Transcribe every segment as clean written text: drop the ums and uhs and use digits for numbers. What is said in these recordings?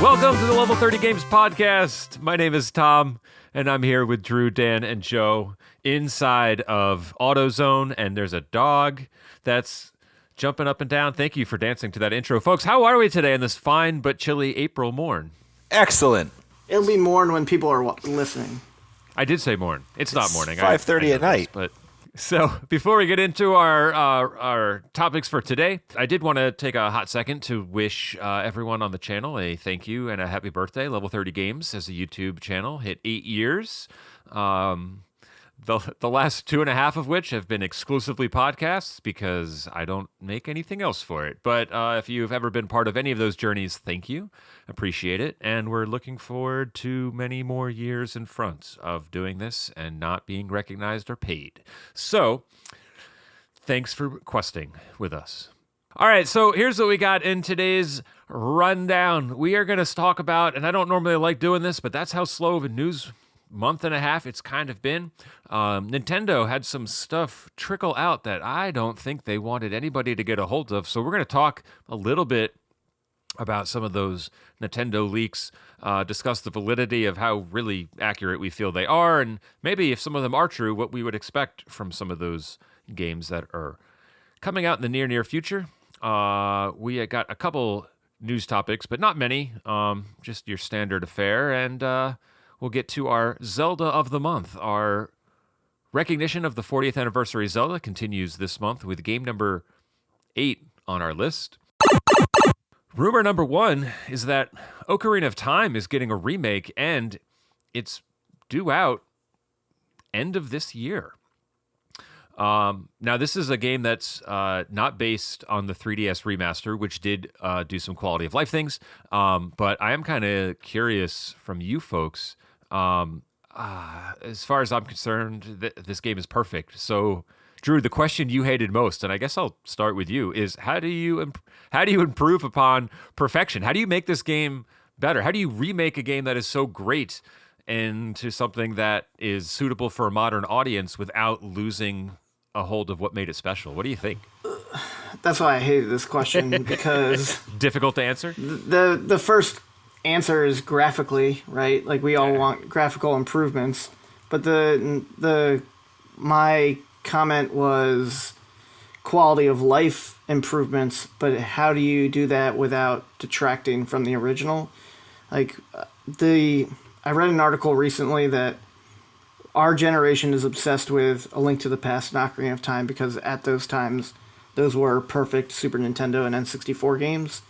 Welcome to the Level 30 Games Podcast. My name is Tom, and I'm here with Drew, Dan, and Joe inside of AutoZone, and there's a dog that's jumping up and down. Thank you for dancing to that intro. Folks, how are we today on this fine but chilly April morn? Excellent. It'll be morn when people are listening. I did say morn. It's not morning. 5:30 at night. But so before we get into our topics for today, I did want to take a hot second to wish everyone on the channel a thank you and a happy birthday. Level 30 Games as a YouTube channel hit 8 years. The last 2.5 of which have been exclusively podcasts because I don't make anything else for it. But if you've ever been part of any of those journeys, thank you. Appreciate it. And we're looking forward to many more years in front of doing this and not being recognized or paid. So thanks for questing with us. All right, so here's what we got in today's rundown. We are going to talk about, and I don't normally like doing this, but that's how slow of a news month and a half it's kind of been. Nintendo had some stuff trickle out that I don't think they wanted anybody to get a hold of. So we're going to talk a little bit about some of those Nintendo leaks, discuss the validity of how really accurate we feel they are, and maybe if some of them are true, what we would expect from some of those games that are coming out in the near future. We got a couple news topics, but not many, just your standard affair, and we'll get to our Zelda of the month. Our recognition of the 40th anniversary Zelda continues this month with game number 8 on our list. Rumor number 1 is that Ocarina of Time is getting a remake, and it's due out end of this year. Now, this is a game that's not based on the 3DS remaster, which did do some quality of life things, but I am kind of curious from you folks. As far as I'm concerned, this game is perfect. So, Drew, the question you hated most, and I guess I'll start with you, is how do you improve upon perfection? How do you make this game better? How do you remake a game that is so great into something that is suitable for a modern audience without losing a hold of what made it special? What do you think? That's why I hated this question, because difficult to answer? The first answer is graphically, right? Like, we all want graphical improvements, but my comment was quality of life improvements, but how do you do that without detracting from the original? Like, I read an article recently that our generation is obsessed with A Link to the Past and Ocarina of Time because at those times, those were perfect Super Nintendo and N64 games.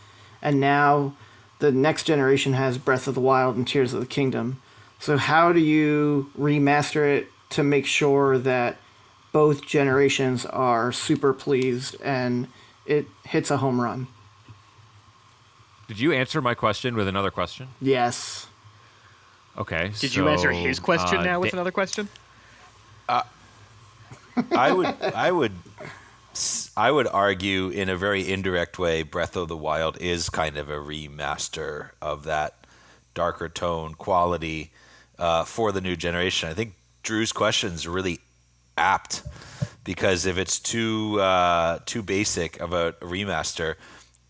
And now the next generation has Breath of the Wild and Tears of the Kingdom. So how do you remaster it to make sure that both generations are super pleased and it hits a home run? Did you answer my question with another question? Yes. Okay. Did you answer his question now with another question? I would argue in a very indirect way, Breath of the Wild is kind of a remaster of that darker tone quality for the new generation. I think Drew's question is really apt because if it's too basic of a remaster,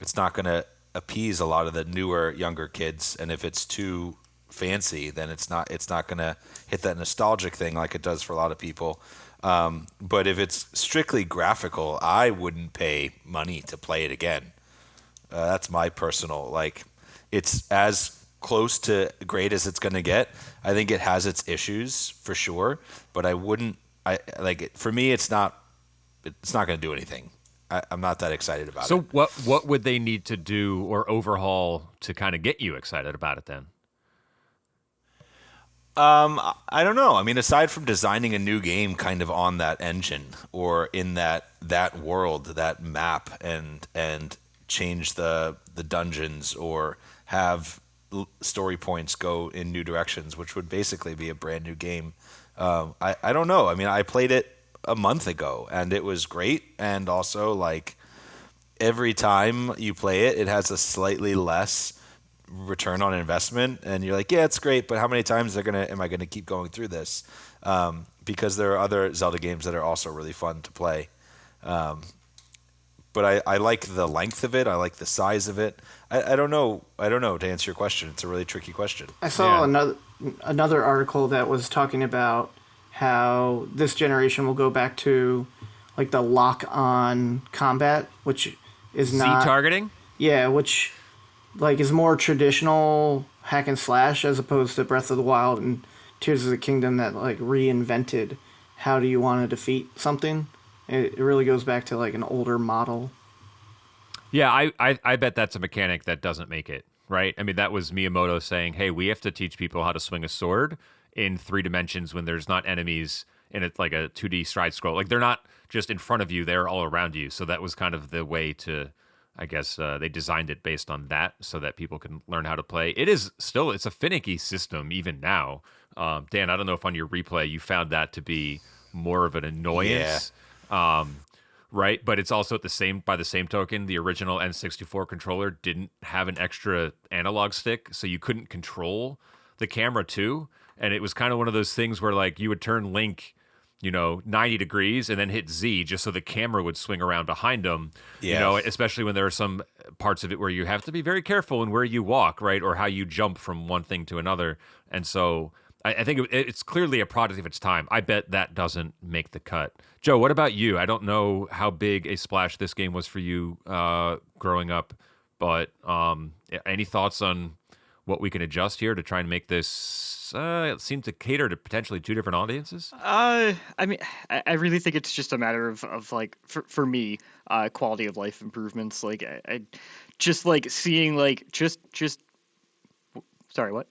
it's not going to appease a lot of the newer, younger kids, and if it's too fancy, then it's not going to hit that nostalgic thing like it does for a lot of people. But if it's strictly graphical, I wouldn't pay money to play it again. That's my personal, it's as close to great as it's going to get. I think it has its issues for sure, but for me, it's not going to do anything. I'm not that excited about it. So what would they need to do or overhaul to kind of get you excited about it then? I don't know. I mean, aside from designing a new game kind of on that engine or in that world, that map, and change the dungeons or have story points go in new directions, which would basically be a brand new game. I don't know. I mean, I played it a month ago and it was great. And also, every time you play it, it has a slightly less return on investment, and you're like, yeah, it's great, but how many times am I gonna keep going through this? Because there are other Zelda games that are also really fun to play. but I like the length of it. I like the size of it. I don't know. I don't know, to answer your question. It's a really tricky question. I saw Yeah. another article that was talking about how this generation will go back to like the lock on combat, which is Z not targeting? yeah, which like is more traditional hack and slash as opposed to Breath of the Wild and Tears of the Kingdom that like reinvented how do you want to defeat something. It really goes back to like an older model. Yeah, I bet that's a mechanic that doesn't make it, right? I mean, that was Miyamoto saying, hey, we have to teach people how to swing a sword in 3 dimensions when there's not enemies in it, like a 2D stride scroll. Like, they're not just in front of you, they're all around you. So that was kind of the way to, I guess, they designed it based on that so that people can learn how to play. It is still, it's a finicky system even now. Dan, I don't know if on your replay you found that to be more of an Yeah. annoyance. Right, but it's also by the same token, the original N64 controller didn't have an extra analog stick, so you couldn't control the camera too. And it was kind of one of those things where like you would turn Link, 90 degrees and then hit Z just so the camera would swing around behind him. Yeah. Especially when there are some parts of it where you have to be very careful in where you walk, right, or how you jump from one thing to another. And so I think it's clearly a product of its time. I bet that doesn't make the cut. Joe, what about you? I don't know how big a splash this game was for you growing up, but any thoughts on what we can adjust here to try and make this seem to cater to potentially 2 different audiences? I mean, I really think it's just a matter of like for me, quality of life improvements. Like I just like seeing like just sorry, what?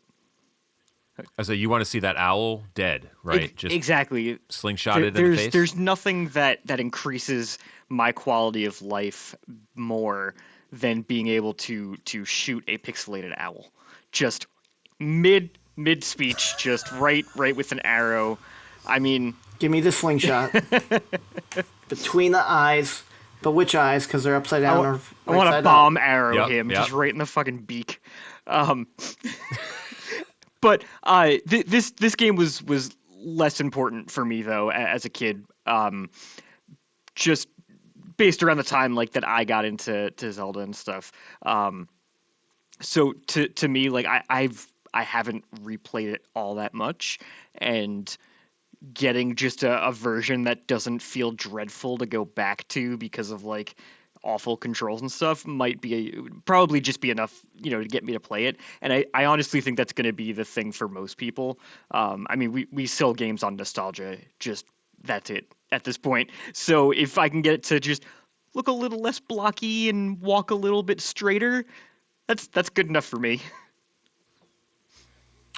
So you want to see that owl dead, right? Just Exactly. slingshotted in the face? There's nothing that increases my quality of life more than being able to shoot a pixelated owl. Just mid speech, just right with an arrow. I mean, Give me the slingshot between the eyes, but which eyes? Because they're upside down or I want to right side bomb up. arrow Yep, him yep. just right in the fucking beak. But this game was less important for me though as a kid. Just based around the time like that I got into Zelda and stuff. So to me, like I haven't replayed it all that much, and getting just a version that doesn't feel dreadful to go back to because of like awful controls and stuff might probably just be enough, to get me to play it. And I honestly think that's going to be the thing for most people. I mean, we sell games on nostalgia, just that's it at this point. So if I can get it to just look a little less blocky and walk a little bit straighter, that's good enough for me.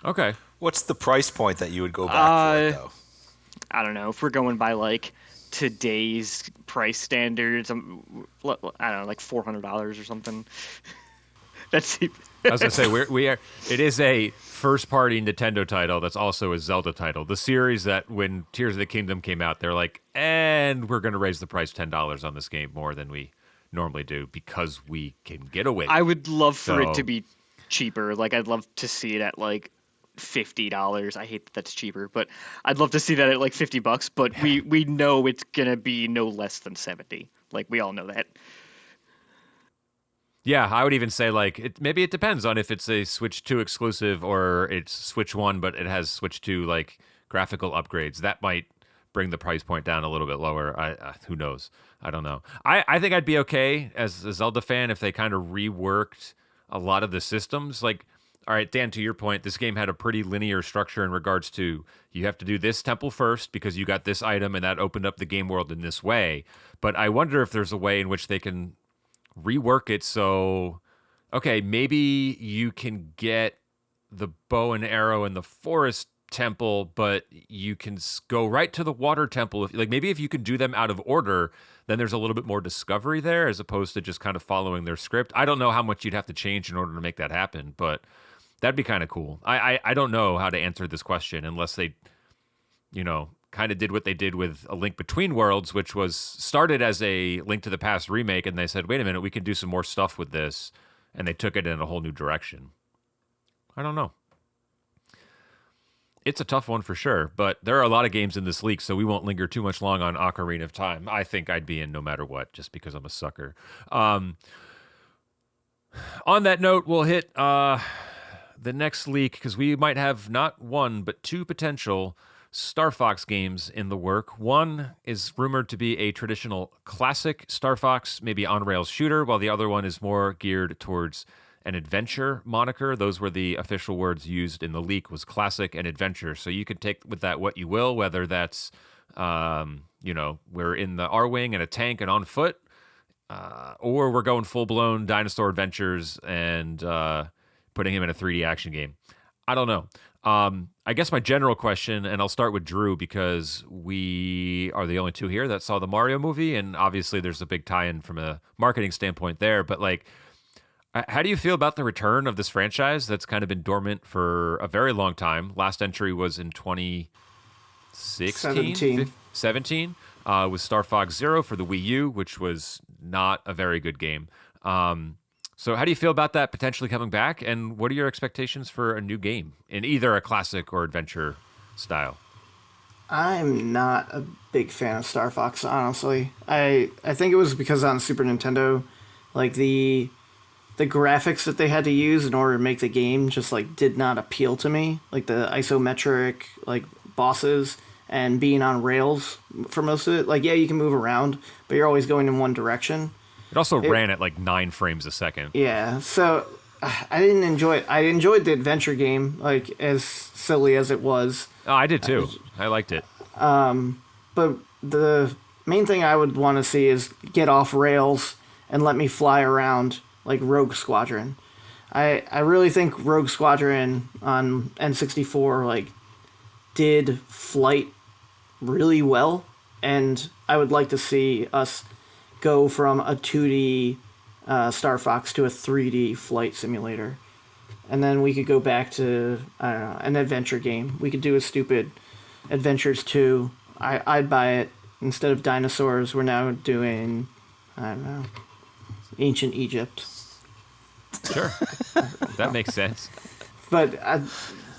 Okay. What's the price point that you would go back for it, though? I don't know if we're going by like today's price standards. I don't know, like $400 or something. That's I was gonna say we are. It is a first-party Nintendo title that's also a Zelda title. The series that when Tears of the Kingdom came out, they're like, and we're gonna raise the price $10 on this game more than we normally do because we can get away. I would love for it So- to be cheaper. Like I'd love to see it at like $50. I hate that's cheaper, but I'd love to see that at like $50. But we know it's gonna be no less than 70. Like we all know that. Yeah, I would even say like maybe it depends on if it's a Switch 2 exclusive or it's Switch 1, but it has Switch 2 like graphical upgrades. That might bring the price point down a little bit lower. Who knows? I don't know. I think I'd be okay as a Zelda fan if they kind of reworked a lot of the systems. Like, all right, Dan, to your point, this game had a pretty linear structure in regards to you have to do this temple first because you got this item and that opened up the game world in this way. But I wonder if there's a way in which they can rework it so, okay, maybe you can get the bow and arrow in the forest temple, but you can go right to the water temple. Maybe if you can do them out of order, then there's a little bit more discovery there as opposed to just kind of following their script. I don't know how much you'd have to change in order to make that happen, but that'd be kind of cool. I don't know how to answer this question unless they, kind of did what they did with A Link Between Worlds, which was started as a Link to the Past remake, and they said, wait a minute, we can do some more stuff with this, and they took it in a whole new direction. I don't know. It's a tough one for sure, but there are a lot of games in this league, so we won't linger too much long on Ocarina of Time. I think I'd be in no matter what, just because I'm a sucker. On that note, we'll hit the next leak because we might have not one but two potential Star Fox games in the work. One is rumored to be a traditional classic Star Fox, maybe on rails shooter, while the other one is more geared towards an adventure moniker. Those were the official words used in the leak, was classic and adventure. So you can take with that what you will, whether that's we're in the R wing and a tank and on foot, or we're going full blown dinosaur adventures and putting him in a 3D action game. I don't know. I guess my general question, and I'll start with Drew because we are the only two here that saw the Mario movie, and obviously there's a big tie-in from a marketing standpoint there. But like, how do you feel about the return of this franchise that's kind of been dormant for a very long time? Last entry was in 2016, 17, with Star Fox Zero for the Wii U, which was not a very good game. So how do you feel about that potentially coming back? And what are your expectations for a new game in either a classic or adventure style? I'm not a big fan of Star Fox, honestly. I think it was because on Super Nintendo, like the graphics that they had to use in order to make the game just like did not appeal to me. Like the isometric like bosses and being on rails for most of it. Like, yeah, you can move around, but you're always going in one direction. It also ran at like 9 frames a second. Yeah, so I didn't enjoy it. I enjoyed the adventure game, like as silly as it was. Oh, I did too. I liked it. But the main thing I would want to see is get off rails and let me fly around like Rogue Squadron. I really think Rogue Squadron on N64 like did flight really well, and I would like to see us go from a 2D Star Fox to a 3D flight simulator. And then we could go back to, I don't know, an adventure game. We could do a stupid Adventures 2. I'd buy it. Instead of dinosaurs, we're now doing, I don't know, ancient Egypt. Sure. That makes sense. But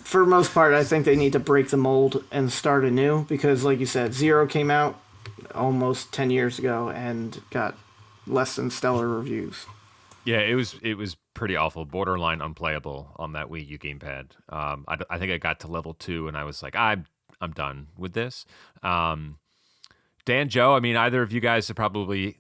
for the most part, I think they need to break the mold and start anew because, like you said, Zero came out almost 10 years ago and got less than stellar reviews. Yeah, it was pretty awful, borderline unplayable on that Wii U gamepad. I think I got to level 2 and I was like, I'm done with this. Dan, Joe, I mean, either of you guys have probably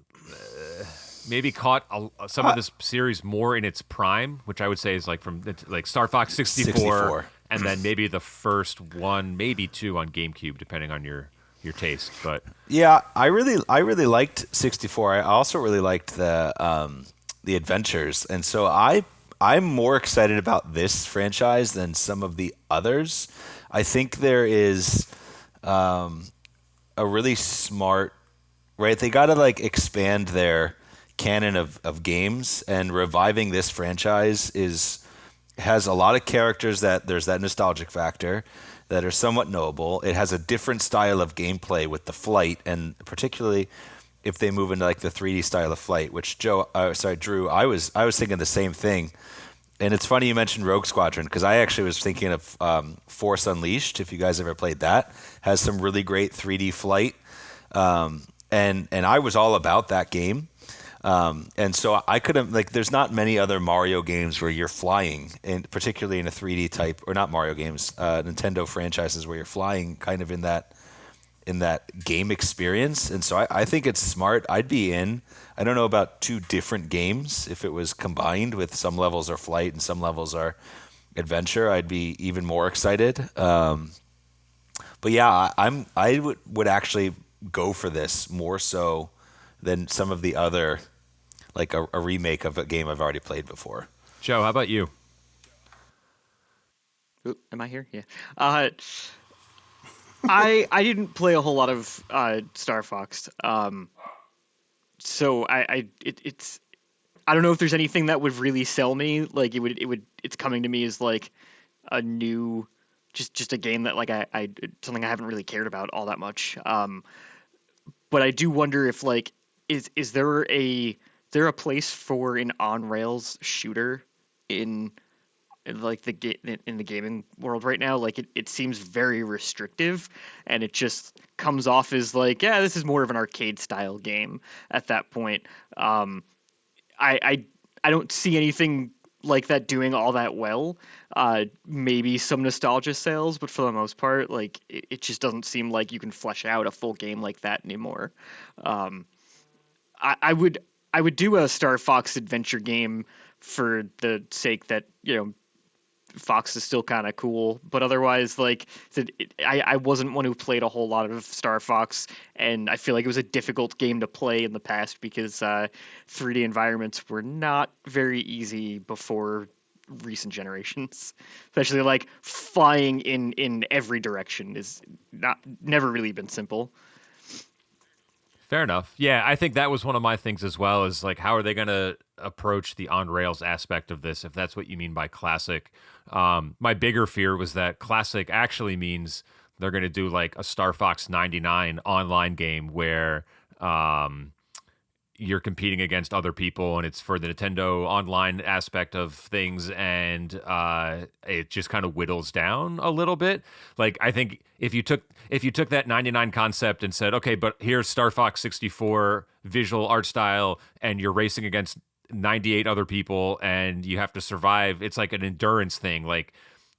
maybe caught some of this series more in its prime, which I would say is like from like Star Fox 64. And then maybe the first one, maybe 2 on GameCube, depending on your taste. But yeah, I really liked 64. I also really liked the adventures, and so I'm more excited about this franchise than some of the others. I think there is a really smart, right? They got to like expand their canon of games, and reviving this franchise has a lot of characters that there's that nostalgic factor that are somewhat knowable. It has a different style of gameplay with the flight, and particularly if they move into like the 3D style of flight, which Drew, I was thinking the same thing. And it's funny you mentioned Rogue Squadron because I actually was thinking of Force Unleashed. If you guys ever played that, has some really great 3D flight, and I was all about that game. And so I couldn't like. There's not many other Mario games where you're flying, and particularly in a 3D type, or not Mario games, Nintendo franchises where you're flying, kind of in that game experience. And so I think it's smart. I'd be in. I don't know about 2 different games. If it was combined with some levels are flight and some levels are adventure, I'd be even more excited. But yeah, I would actually go for this more so than some of the other, like a remake of a game I've already played before. Joe, how about you? Oop, am I here? Yeah. I didn't play a whole lot of Star Fox, so it's I don't know if there's anything that would really sell me. Like it's coming to me as like a new, just a game that like I something I haven't really cared about all that much. But I do wonder if like is there a place for an on rails shooter in like in the gaming world right now. Like it seems very restrictive, and it just comes off as like, yeah, this is more of an arcade style game at that point. I I I don't see anything like that doing all that well. Maybe some nostalgia sales, but for the most part, like it just doesn't seem like you can flesh out a full game like that anymore. Um, I would do a Star Fox adventure game for the sake that Fox is still kind of cool, but otherwise, like I wasn't one who played a whole lot of Star Fox, and I feel like it was a difficult game to play in the past because 3D environments were not very easy before recent generations. Especially like flying in every direction is never really been simple. Fair enough. Yeah, I think that was one of my things as well, is like, how are they going to approach the on rails aspect of this, if that's what you mean by classic? My bigger fear was that classic actually means they're going to do like a Star Fox 99 online game where you're competing against other people, and it's for the Nintendo online aspect of things, and it just kind of whittles down a little bit. Like, I think if you took that 99 concept and said, okay, but here's Star Fox 64 visual art style, and you're racing against 98 other people, and you have to survive. It's like an endurance thing. Like,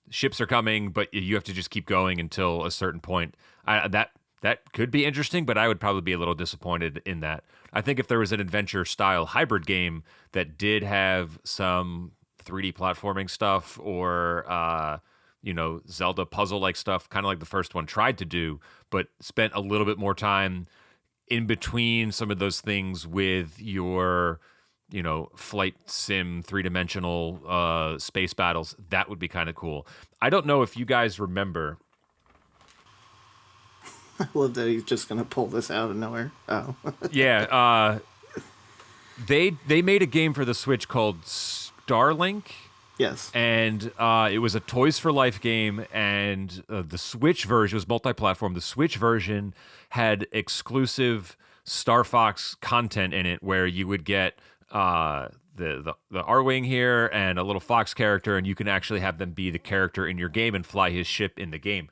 ships are coming, but you have to just keep going until a certain point. That could be interesting, but I would probably be a little disappointed in that. I think if there was an adventure style hybrid game that did have some 3D platforming stuff, or Zelda puzzle like stuff, kind of like the first one tried to do, but spent a little bit more time in between some of those things with your flight sim 3-dimensional space battles, that would be kind of cool. I don't know if you guys remember. I love that he's just gonna pull this out of nowhere. Oh. Yeah, they made a game for the Switch called Starlink. Yes. And it was a Toys for Life game, and the Switch version was multi-platform. The Switch version had exclusive Star Fox content in it, where you would get the R-Wing here and a little Fox character, and you can actually have them be the character in your game and fly his ship in the game.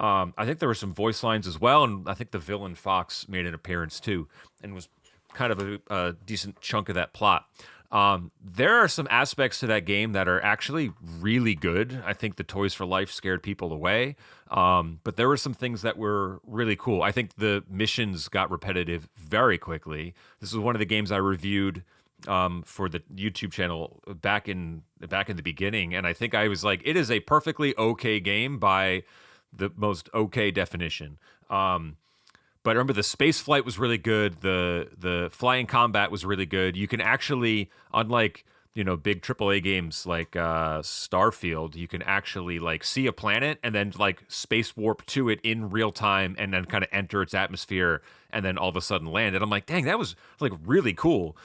I think there were some voice lines as well, and I think the villain Fox made an appearance too, and was kind of a decent chunk of that plot. There are some aspects to that game that are actually really good. I think the Toys for Life scared people away, but there were some things that were really cool. I think the missions got repetitive very quickly. This was one of the games I reviewed for the YouTube channel back in the beginning, and I think I was like, it is a perfectly okay game by the most okay definition. But remember, the space flight was really good. The flying combat was really good. You can actually, unlike big AAA games like Starfield, you can actually like see a planet and then like space warp to it in real time, and then kind of enter its atmosphere, and then all of a sudden land. And I'm like, dang, that was like really cool.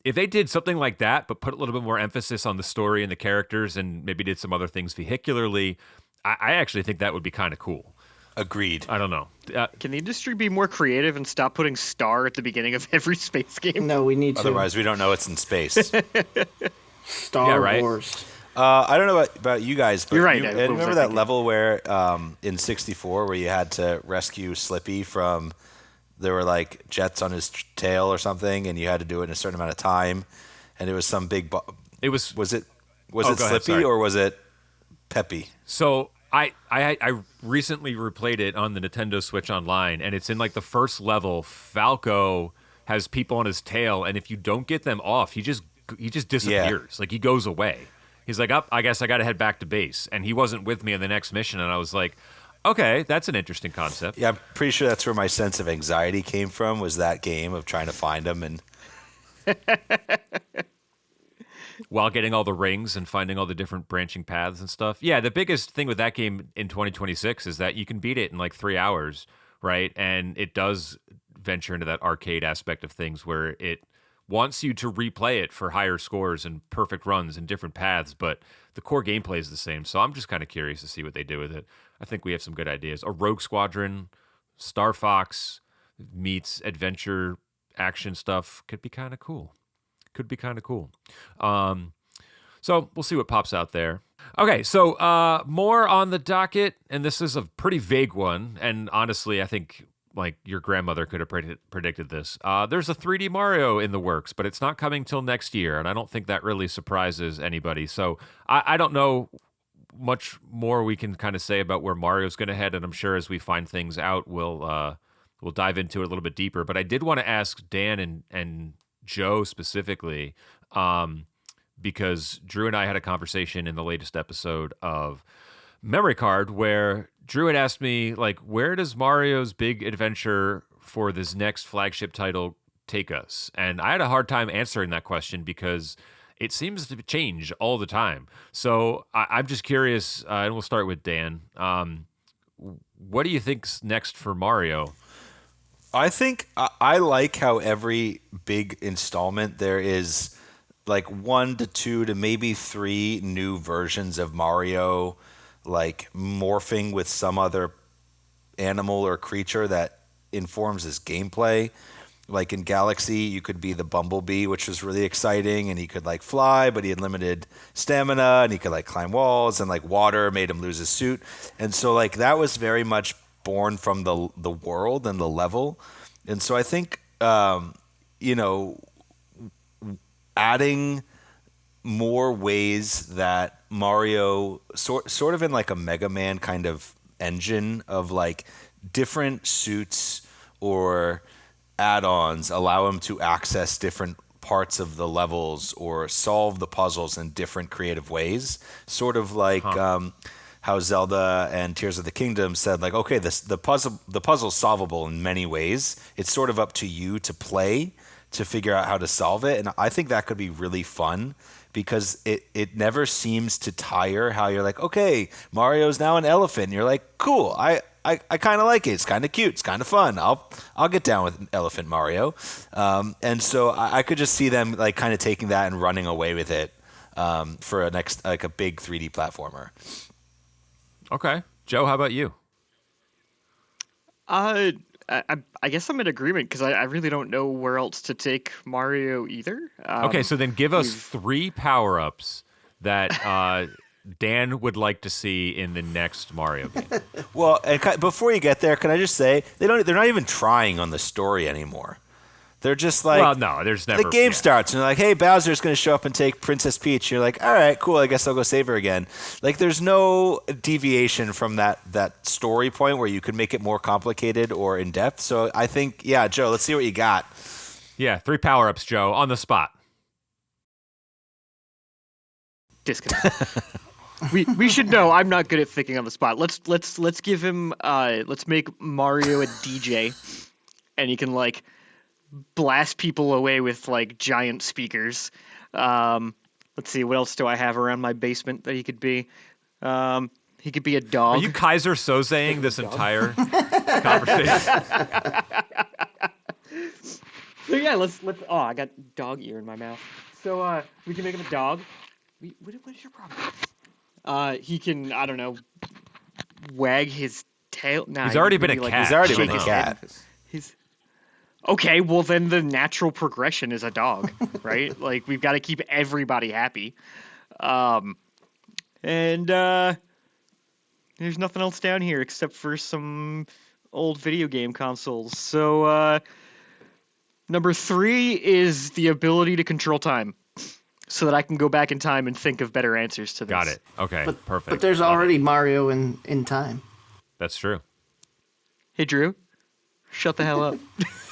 If they did something like that, but put a little bit more emphasis on the story and the characters, and maybe did some other things vehicularly, I actually think that would be kind of cool. Agreed. I don't know. Can the industry be more creative and stop putting star at the beginning of every space game? No, we need to. Otherwise, we don't know it's in space. Star Wars. I don't know about you guys, but you're right. Remember that level where in 64 where you had to rescue Slippy from, there were like jets on his tail or something, and you had to do it in a certain amount of time, and it was some big. Was it Slippy or was it Peppy? So I recently replayed it on the Nintendo Switch Online, and it's in like the first level. Falco has people on his tail, and if you don't get them off, he just disappears. Yeah. Like, he goes away. He's like, I guess I got to head back to base. And he wasn't with me in the next mission, and I was like, okay, that's an interesting concept. Yeah, I'm pretty sure that's where my sense of anxiety came from, was that game of trying to find him and while getting all the rings and finding all the different branching paths and stuff. Yeah, the biggest thing with that game in 2026 is that you can beat it in like 3 hours, right? And it does venture into that arcade aspect of things where it wants you to replay it for higher scores and perfect runs and different paths, but the core gameplay is the same. So I'm just kind of curious to see what they do with it. I think we have some good ideas. A Rogue Squadron, Star Fox meets adventure action stuff could be kind of cool. So we'll see what pops out there. Okay, so more on the docket, and this is a pretty vague one, and honestly, I think like your grandmother could have predicted this. There's a 3D Mario in the works, but it's not coming till next year, and I don't think that really surprises anybody. So I don't know much more we can kind of say about where Mario's going to head, and I'm sure as we find things out, we'll dive into it a little bit deeper. But I did want to ask Dan and Joe specifically, because Drew and I had a conversation in the latest episode of Memory Card where Drew had asked me, like, where does Mario's big adventure for this next flagship title take us? And I had a hard time answering that question because it seems to change all the time. So I'm just curious, and we'll start with Dan. What do you think's next for Mario? I think I like how every big installment there is like 1 to 2 to maybe 3 new versions of Mario, like morphing with some other animal or creature that informs his gameplay. Like in Galaxy, you could be the Bumblebee, which was really exciting, and he could like fly, but he had limited stamina, and he could like climb walls, and like water made him lose his suit. And so like that was very much born from the world and the level. And so I think adding more ways that Mario sort of in like a Mega Man kind of engine of like different suits or add-ons allow him to access different parts of the levels or solve the puzzles in different creative ways, sort of like how Zelda and Tears of the Kingdom said, like, okay, the puzzle's solvable in many ways. It's sort of up to you to play to figure out how to solve it. And I think that could be really fun because it never seems to tire how you're like, okay, Mario's now an elephant. And you're like, cool, I kind of like it. It's kind of cute. It's kind of fun. I'll get down with Elephant Mario. And so I could just see them like kind of taking that and running away with it for a next, like a big 3D platformer. Okay. Joe, how about you? I guess I'm in agreement because I really don't know where else to take Mario either. Okay, so then give us 3 power-ups that Dan would like to see in the next Mario game. Well, and before you get there, can I just say they're not even trying on the story anymore. They're just like, well, no, there's never. The game starts and they're like, hey, Bowser's going to show up and take Princess Peach. You're like, all right, cool. I guess I'll go save her again. Like, there's no deviation from that story point where you could make it more complicated or in depth. So I think, yeah, Joe, let's see what you got. Yeah, 3 power-ups, Joe, on the spot. Disconnect. We should know. I'm not good at thinking on the spot. Let's give him. Let's make Mario a DJ, and he can like blast people away with like giant speakers. Let's see, what else do I have around my basement that he could be? He could be a dog. Are you Kaiser Sozeing this entire conversation? So yeah, let's. Oh, I got dog ear in my mouth. So we can make him a dog. What is your problem? He can, I don't know, wag his tail. Nah, he's already been a cat. He's already been a cat. He's okay. Well, then the natural progression is a dog, right? Like we've got to keep everybody happy. And there's nothing else down here except for some old video game consoles. So number 3 is the ability to control time, so that I can go back in time and think of better answers to this. Got it. Okay, perfect. But there's already Mario in time. That's true. Hey, Drew, shut the hell up.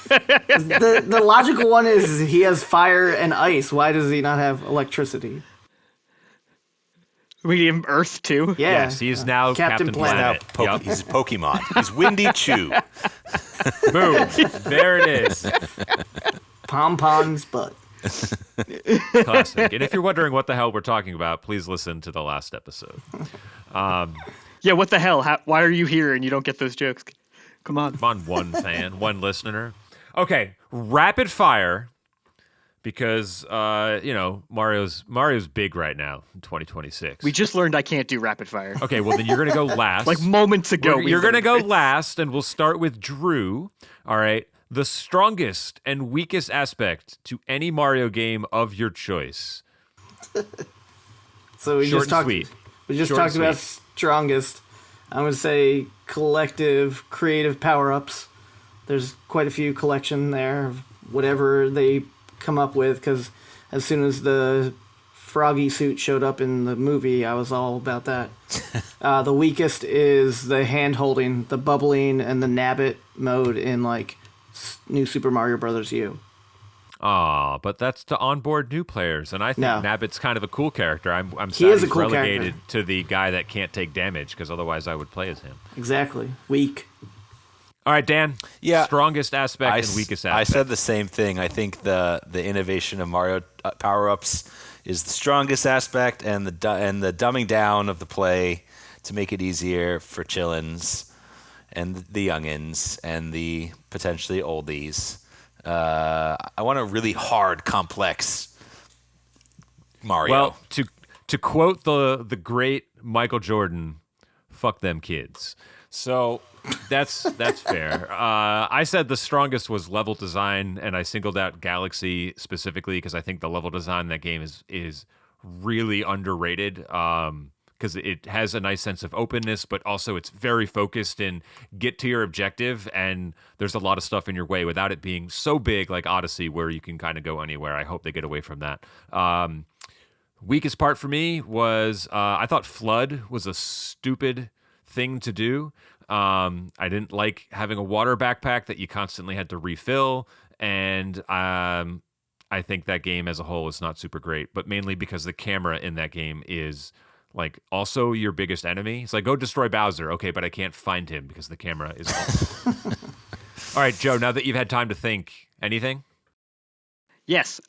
The logical one is he has fire and ice. Why does he not have electricity? We need him Earth, too. Yeah. Yes, he's now Captain Planet. Yep. He's a Pokemon. He's Windy Chew. Boom. There it is. Pom-Pom's butt. Classic. And if you're wondering what the hell we're talking about, please listen to the last episode. Yeah, what the hell? Why are you here and you don't get those jokes? Come on. Come on, one fan, one listener. Okay, rapid fire, because Mario's big right now in 2026. We just learned I can't do rapid fire. Okay, well then you're gonna go last. Like moments ago. You're gonna go last, and we'll start with Drew. All right. The strongest and weakest aspect to any Mario game of your choice. So we Short just and talked. sweet. We just Short and talked about strongest. I'm gonna say collective creative power-ups. There's quite a few collection there of whatever they come up with. Because as soon as the froggy suit showed up in the movie, I was all about that. The weakest is the hand holding, the bubbling, and the nabbit mode in like New Super Mario Brothers U. But that's to onboard new players, and I think No. Nabbit's kind of a cool character. I'm He sad is a he's cool relegated character. to the guy that can't take damage, because otherwise I would play as him. Exactly. Weak. All right, Dan. Yeah. Strongest aspect and weakest aspect. I said the same thing. I think the innovation of Mario power-ups is the strongest aspect, and the dumbing down of the play to make it easier for chillins and the youngins and the potentially oldies. I want a really hard, complex Mario. Well, to quote the great Michael Jordan, "Fuck them kids." So that's fair. I said the strongest was level design, and I singled out Galaxy specifically because I think the level design in that game is really underrated. Because it has a nice sense of openness, but also it's very focused in get to your objective, and there's a lot of stuff in your way without it being so big like Odyssey, where you can kind of go anywhere. I hope they get away from that. Weakest part for me was I thought Flood was a stupid thing to do. I didn't like having a water backpack that you constantly had to refill, and I think that game as a whole is not super great, but mainly because the camera in that game is like also your biggest enemy. It's like, go destroy Bowser. Okay, but I can't find him because the camera is awful. All right, Joe, now that you've had time to think, anything? Yes.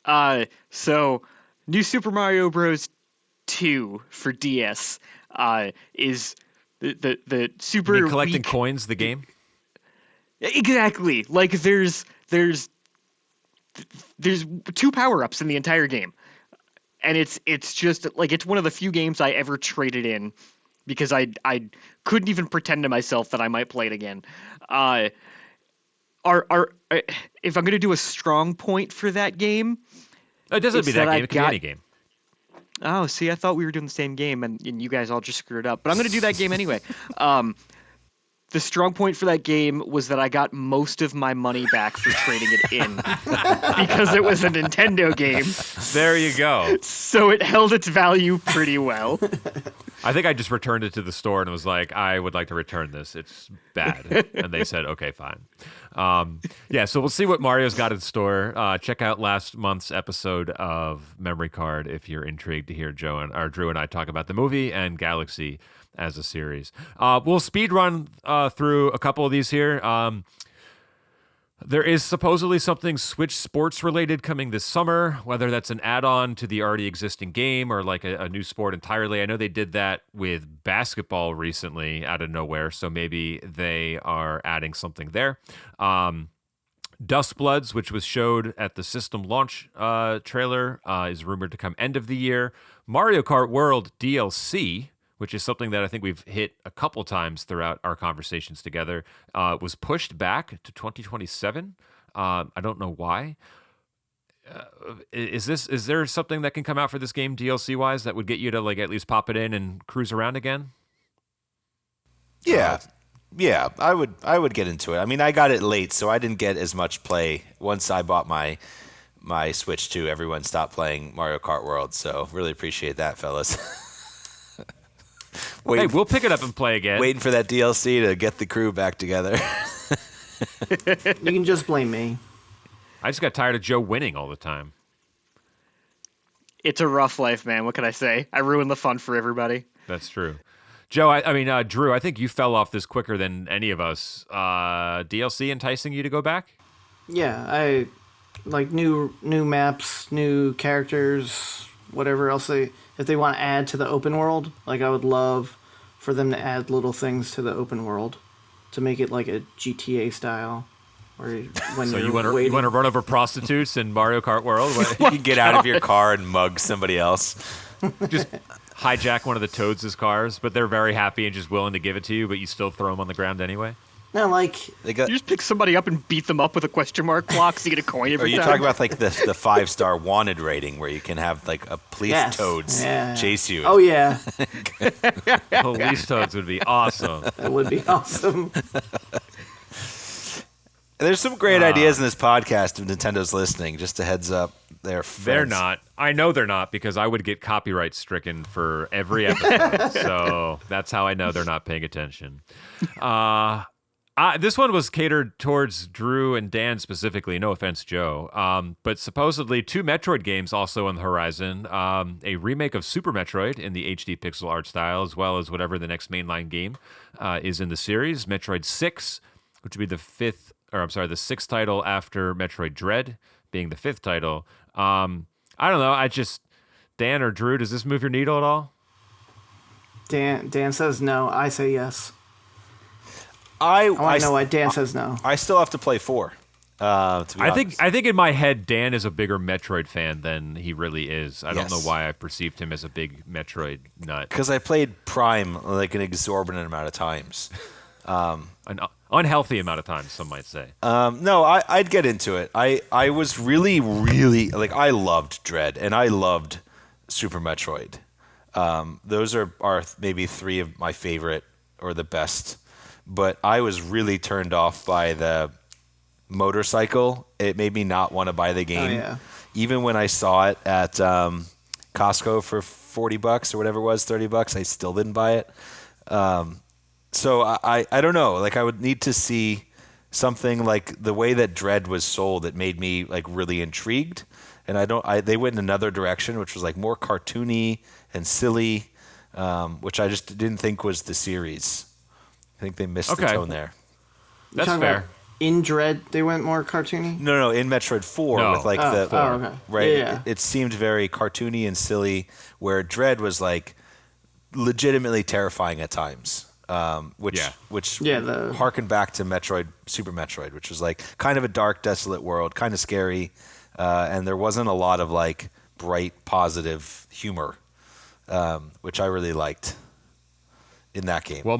So New Super Mario Bros. 2 for DS is the super You mean collecting weak... coins, the game? Exactly. Like there's two power-ups in the entire game. And it's just like it's one of the few games I ever traded in because I couldn't even pretend to myself that I might play it again. If I'm going to do a strong point for that game, It doesn't it's be that that game. It can be any game. Oh, see, I thought we were doing the same game, and you guys all just screwed up. But I'm going to do that game anyway. The strong point for that game was that I got most of my money back for trading it in because it was a Nintendo game. There you go. So it held its value pretty well. I think I just returned it to the store and was like, I would like to return this. It's bad. And they said, okay, fine. Yeah, so we'll see what Mario's got in store. Check out last month's episode of Memory Card if you're intrigued to hear Drew and I talk about the movie and Galaxy as a series. We'll speed run through a couple of these here. There is supposedly something Switch sports related coming this summer, whether that's an add-on to the already existing game or like a new sport entirely. I know they did that with basketball recently out of nowhere, so maybe they are adding something there. Dustbloods, which was showed at the system launch trailer, is rumored to come end of the year. Mario Kart World DLC, which is something that I think we've hit a couple times throughout our conversations together, was pushed back to 2027. I don't know why. Is there something that can come out for this game DLC wise that would get you to like at least pop it in and cruise around again? Yeah, I would get into it. I mean, I got it late, so I didn't get as much play. Once I bought my Switch 2, everyone stopped playing Mario Kart World, so really appreciate that, fellas. Hey, we'll pick it up and play again. Waiting for that DLC to get the crew back together. You can just blame me. I just got tired of Joe winning all the time. It's a rough life, man. What can I say? I ruined the fun for everybody. That's true. Joe, I mean, Drew, I think you fell off this quicker than any of us. DLC enticing you to go back? Yeah, I like new maps, new characters, whatever else if they want to add to the open world. Like I would love for them to add little things to the open world to make it like a GTA style. Or when So you're you want waiting. to run over prostitutes in Mario Kart World? You can get out of your car and mug somebody else. Just hijack one of the Toads' cars, but they're very happy and just willing to give it to you, but you still throw them on the ground anyway? No, like They got. You just pick somebody up and beat them up with a question mark block so you get a coin Are every you time. talking about like the 5-star wanted rating where you can have like a police yes. toads Yeah. chase you? Oh yeah, Police toads would be awesome. that would be awesome. There's some great ideas in this podcast if Nintendo's listening. Just a heads up there. They're not. I know they're not because I would get copyright stricken for every episode. So that's how I know they're not paying attention. This one was catered towards Drew and Dan specifically. No offense, Joe. But supposedly 2 Metroid games also on the horizon. A remake of Super Metroid in the HD pixel art style, as well as whatever the next mainline game is in the series. Metroid 6, which would be the 6th title after Metroid Dread, being the 5th title. I don't know. Dan or Drew, does this move your needle at all? Dan says no. I say yes. I want to know why Dan says no. I still have to play 4. To be honest. I think in my head, Dan is a bigger Metroid fan than he really is. I don't know Yes. why I perceived him as a big Metroid nut. Because I played Prime like an exorbitant amount of times. An unhealthy amount of time, some might say. No, I'd get into it. I was really, really like I loved Dread and I loved Super Metroid. Those are maybe 3 of my favorite or the best. But I was really turned off by the motorcycle. It made me not want to buy the game. Oh, yeah. Even when I saw it at Costco for $40 or whatever it was, $30, I still didn't buy it. So I don't know. Like I would need to see something like the way that Dread was sold. It made me like really intrigued, and they went in another direction, which was like more cartoony and silly, which I just didn't think was the series. I think they missed the tone there. That's Talking fair. about in Dread, they went more cartoony. No, in Metroid 4 No. with like okay. right. Yeah. It seemed very cartoony and silly, where Dread was like legitimately terrifying at times. Which harkened back to Super Metroid, which was like kind of a dark, desolate world, kind of scary, and there wasn't a lot of like bright, positive humor, which I really liked in that game. Well,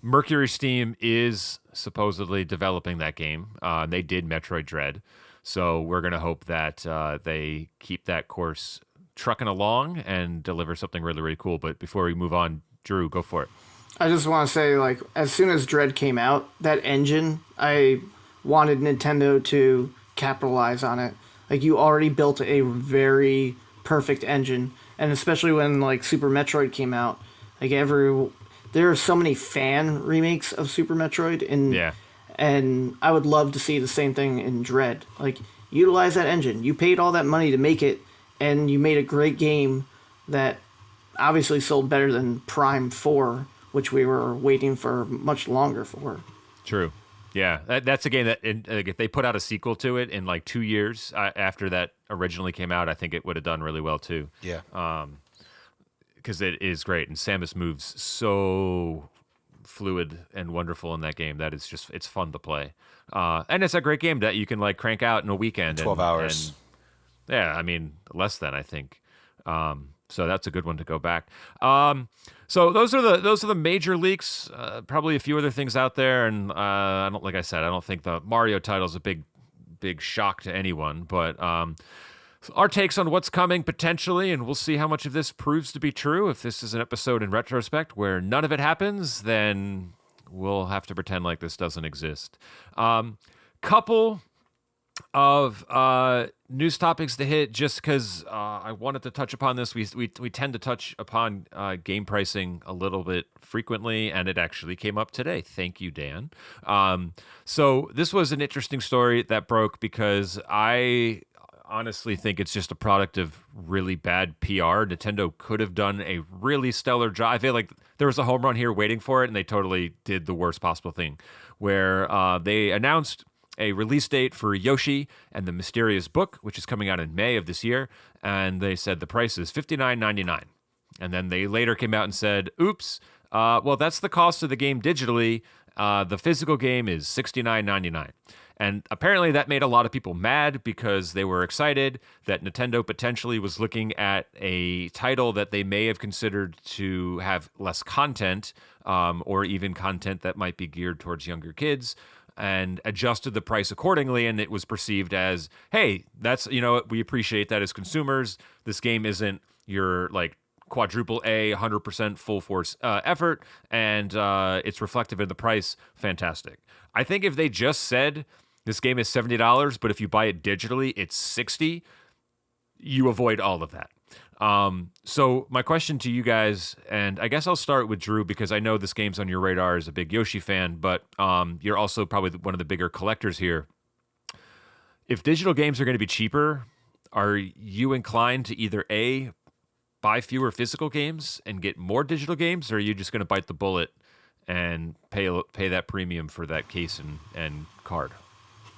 Mercury Steam is supposedly developing that game. They did Metroid Dread, so we're going to hope that they keep that course trucking along and deliver something really, really cool. But before we move on, Drew, go for it. I just want to say, like, as soon as Dread came out, that engine, I wanted Nintendo to capitalize on it. Like, you already built a very perfect engine, and especially when, like, Super Metroid came out, like, there are so many fan remakes of Super Metroid, and I would love to see the same thing in Dread. Like, utilize that engine. You paid all that money to make it, and you made a great game that obviously sold better than Prime 4, which we were waiting for much longer for. True. Yeah, that's a game that if they put out a sequel to it in like 2 years after that originally came out, I think it would have done really well too. Yeah. Because it is great, and Samus moves so fluid and wonderful in that game that it's fun to play. And it's a great game that you can like crank out in a weekend. 12 hours. Yeah, I mean less than I think. So that's a good one to go back. So those are the major leaks. Probably a few other things out there, and I don't think the Mario title is a big shock to anyone. But our takes on what's coming potentially, and we'll see how much of this proves to be true. If this is an episode in retrospect where none of it happens, then we'll have to pretend like this doesn't exist. Couple of news topics to hit just because I wanted to touch upon this. We tend to touch upon game pricing a little bit frequently, and it actually came up today. Thank you, Dan. So this was an interesting story that broke because I honestly think it's just a product of really bad PR. Nintendo could have done a really stellar job. I feel like there was a home run here waiting for it, and they totally did the worst possible thing where they announced a release date for Yoshi and the Mysterious Book, which is coming out in May of this year, and they said the price is $59.99. And then they later came out and said, oops, well, that's the cost of the game digitally, The physical game is $69.99. And apparently that made a lot of people mad because they were excited that Nintendo potentially was looking at a title that they may have considered to have less content, or even content that might be geared towards younger kids, and adjusted the price accordingly. And it was perceived as, hey, that's, we appreciate that as consumers. This game isn't your like quadruple A, 100% full force effort, and it's reflective in the price. Fantastic. I think if they just said this game is $70, but if you buy it digitally, it's $60, you avoid all of that. So my question to you guys, and I guess I'll start with Drew because I know this game's on your radar as a big Yoshi fan, but you're also probably one of the bigger collectors here. If digital games are going to be cheaper, are you inclined to either A, buy fewer physical games and get more digital games, or are you just going to bite the bullet and pay that premium for that case and card?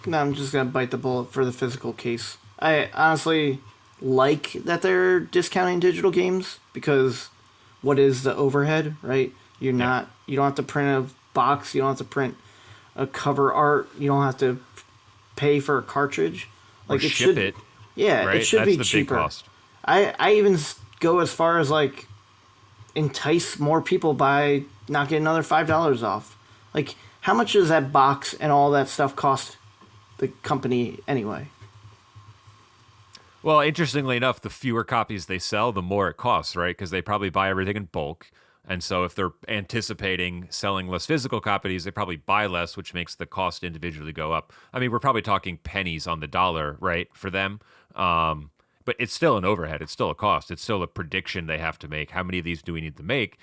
No, I'm just gonna bite the bullet for the physical case. I honestly like that they're discounting digital games because what is the overhead, right? You don't have to print a box, you don't have to print a cover art, you don't have to pay for a cartridge. Like it ship it. Yeah, right? It should That's be the cheaper. Big cost. I even go as far as like entice more people by not getting another $5 off. Like, how much does that box and all that stuff cost the company anyway? Well, interestingly enough, the fewer copies they sell, the more it costs, right? Because they probably buy everything in bulk. And so if they're anticipating selling less physical copies, they probably buy less, which makes the cost individually go up. I mean, we're probably talking pennies on the dollar, right, for them. But it's still an overhead. It's still a cost. It's still a prediction they have to make. How many of these do we need to make?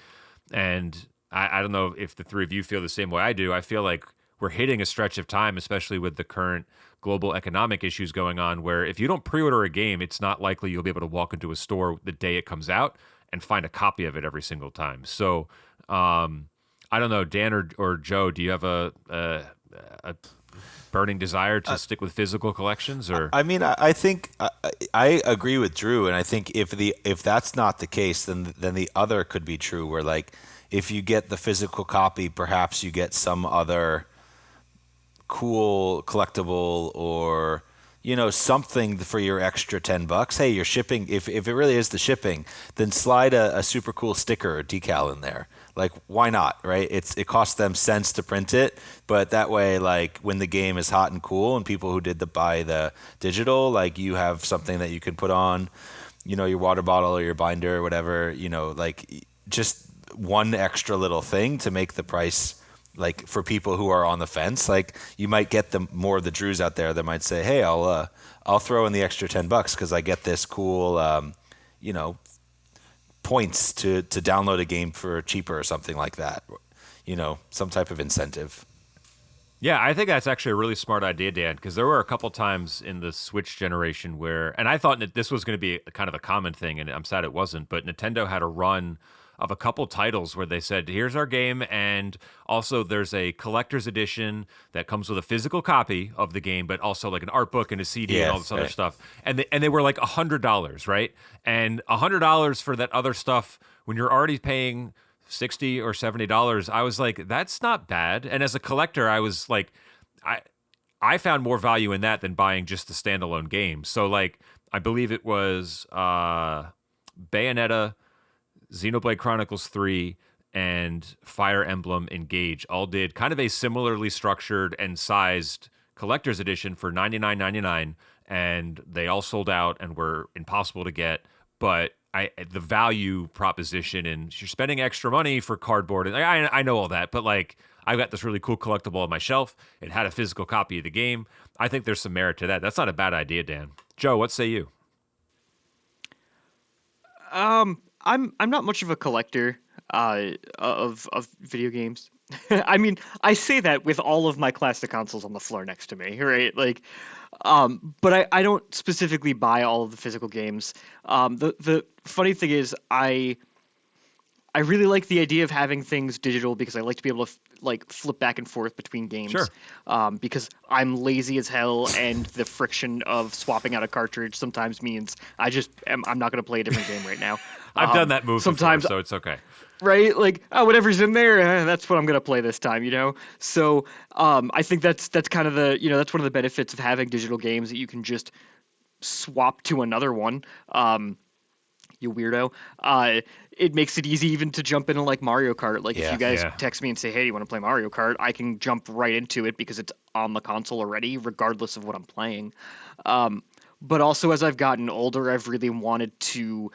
And I don't know if the three of you feel the same way I do. I feel like we're hitting a stretch of time, especially with the current global economic issues going on, where if you don't pre-order a game, it's not likely you'll be able to walk into a store the day it comes out and find a copy of it every single time. So I don't know, Dan or Joe, do you have a burning desire to stick with physical collections? Or I mean, I think I agree with Drew, and I think if that's not the case, then the other could be true, where like if you get the physical copy, perhaps you get some other cool collectible or something for your extra $10. Hey, you're shipping. If it really is the shipping, then slide a super cool sticker or decal in there. Like, why not, right? It costs them cents to print it, but that way, like when the game is hot and cool, and people who did buy the digital, like you have something that you can put on, your water bottle or your binder or whatever. Like just one extra little thing to make the price. Like for people who are on the fence, like you might get more of the Drews out there that might say, "Hey, I'll throw in the extra $10 because I get this cool, points to download a game for cheaper or something like that." Some type of incentive. yeah, I think that's actually a really smart idea, Dan, because there were a couple times in the Switch generation and I thought that this was going to be kind of a common thing, and I'm sad it wasn't, but Nintendo had a run of a couple titles where they said, here's our game, and also there's a collector's edition that comes with a physical copy of the game, but also like an art book and a CD and all this other stuff. And they were like $100, right? And $100 for that other stuff when you're already paying $60 or $70, I was like, that's not bad. And as a collector, I was like, I found more value in that than buying just the standalone game. So like, I believe it was Bayonetta, Xenoblade Chronicles 3, and Fire Emblem Engage all did kind of a similarly structured and sized collector's edition for $99.99, and they all sold out and were impossible to get. But the value proposition, and you're spending extra money for cardboard, and I know all that, but like I've got this really cool collectible on my shelf. It had a physical copy of the game. I think there's some merit to that. That's not a bad idea, Dan. Joe, what say you? I'm not much of a collector of video games. I mean, I say that with all of my classic consoles on the floor next to me, right? Like, but I don't specifically buy all of the physical games. The funny thing is, I really like the idea of having things digital because I like to be able to flip back and forth between games. Sure. Because I'm lazy as hell, and the friction of swapping out a cartridge sometimes means I'm not going to play a different game right now. I've done that move sometimes before, so it's okay. right? Like, oh, whatever's in there, that's what I'm gonna play this time, you know. So, I think that's kind of the, that's one of the benefits of having digital games, that you can just swap to another one. You weirdo. It makes it easy even to jump into like Mario Kart. Like if Yeah. you guys Yeah. text me and say, "Hey, you want to play Mario Kart?" I can jump right into it because it's on the console already, regardless of what I'm playing. But also, as I've gotten older, I've really wanted to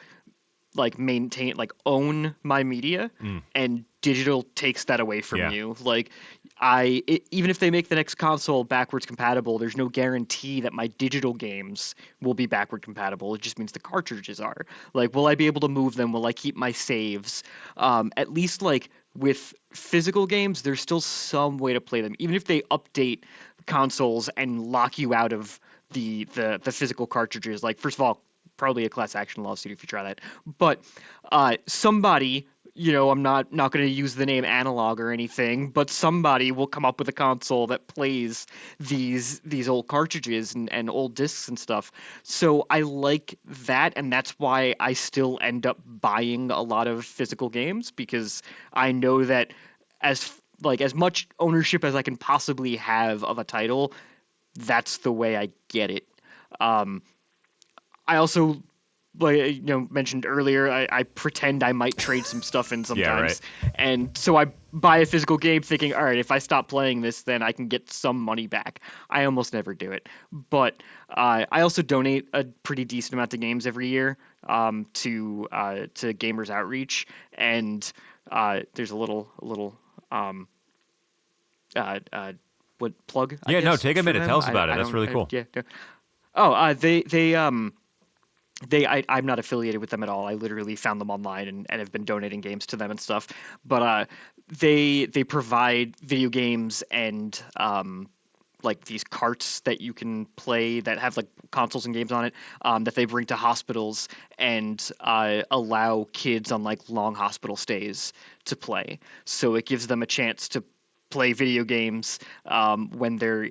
like maintain, like own my media, and digital takes that away from Yeah. you. Like even if they make the next console backwards compatible, there's no guarantee that my digital games will be backward compatible. It just means the cartridges are. Like, will I be able to move them? Will I keep my saves? At least like with physical games, there's still some way to play them, even if they update consoles and lock you out of the physical cartridges. Like, first of all, probably a class action lawsuit if you try that. But somebody, I'm not going to use the name Analog or anything, but somebody will come up with a console that plays these old cartridges and old discs and stuff. So I like that, and that's why I still end up buying a lot of physical games, because I know that as much ownership as I can possibly have of a title, that's the way I get it. I also, like, mentioned earlier, I pretend I might trade some stuff in sometimes. right. And so I buy a physical game thinking, all right, if I stop playing this, then I can get some money back. I almost never do it. But I also donate a pretty decent amount of games every year to Gamers Outreach. And there's a little what plug? I Yeah, no, guess, take a for minute. them. Tell us about it. I That's don't- really I- cool. Yeah. Oh, I'm not affiliated with them at all. I literally found them online and have been donating games to them and stuff. But they provide video games and like these carts that you can play that have like consoles and games on it, that they bring to hospitals and allow kids on like long hospital stays to play. So it gives them a chance to play video games when they're,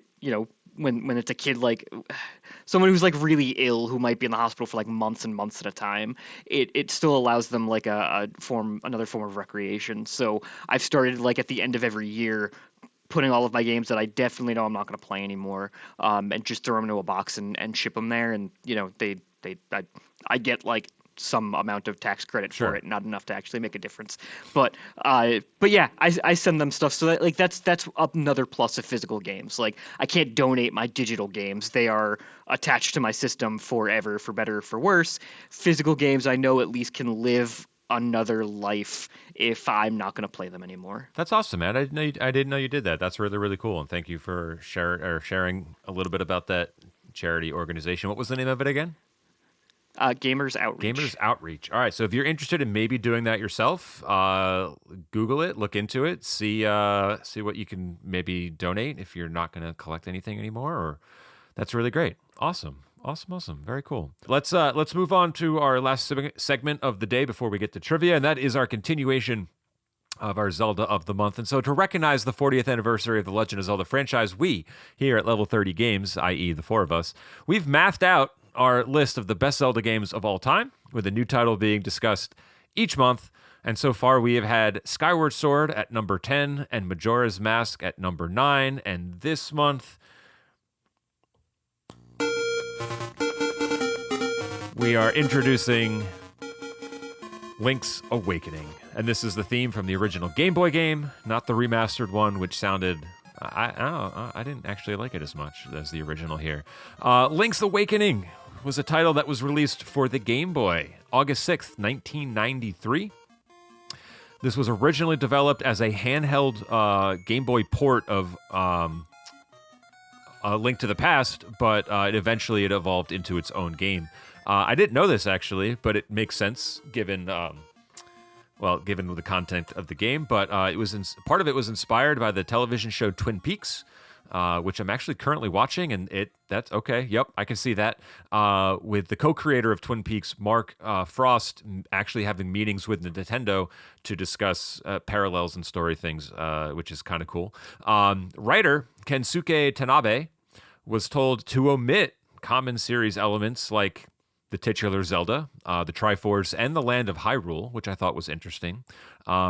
when it's a kid, like someone who's like really ill, who might be in the hospital for like months and months at a time. It still allows them like another form of recreation. So I've started, like, at the end of every year, putting all of my games that I definitely know I'm not going to play anymore, and just throw them into a box and ship them there. And I get like some amount of tax credit Sure. for it, not enough to actually make a difference. But yeah, I send them stuff. So that, like, that's another plus of physical games. Like, I can't donate my digital games; they are attached to my system forever, for better or for worse. Physical games, I know, at least can live another life if I'm not going to play them anymore. That's awesome, man. I didn't know you did that. That's really, really cool. And thank you for sharing a little bit about that charity organization. What was the name of it again? Gamers Outreach. Gamers Outreach. All right. So if you're interested in maybe doing that yourself, Google it, look into it, see what you can maybe donate if you're not going to collect anything anymore. Or that's really great. Awesome. Very cool. Let's move on to our last segment of the day before we get to trivia, and that is our continuation of our Zelda of the month. And so to recognize the 40th anniversary of the Legend of Zelda franchise, we here at Level 30 Games, i.e. the four of us, we've mathed out our list of the best Zelda games of all time, with a new title being discussed each month. And so far we have had Skyward Sword at number 10 and Majora's Mask at number 9. And this month we are introducing Link's Awakening. And this is the theme from the original Game Boy game, not the remastered one, which sounded... I didn't actually like it as much as the original here. Link's Awakening was a title that was released for the Game Boy, August 6th, 1993. This was originally developed as a handheld Game Boy port of Link to the Past, but it eventually evolved into its own game. I didn't know this, actually, but it makes sense given the content of the game. But part of it was inspired by the television show Twin Peaks, which I'm actually currently watching, and that's okay. Yep, I can see that. With the co-creator of Twin Peaks, Mark Frost, actually having meetings with Nintendo to discuss parallels and story things, which is kind of cool. Writer Kensuke Tanabe was told to omit common series elements like the titular Zelda, the Triforce, and the Land of Hyrule, which I thought was interesting.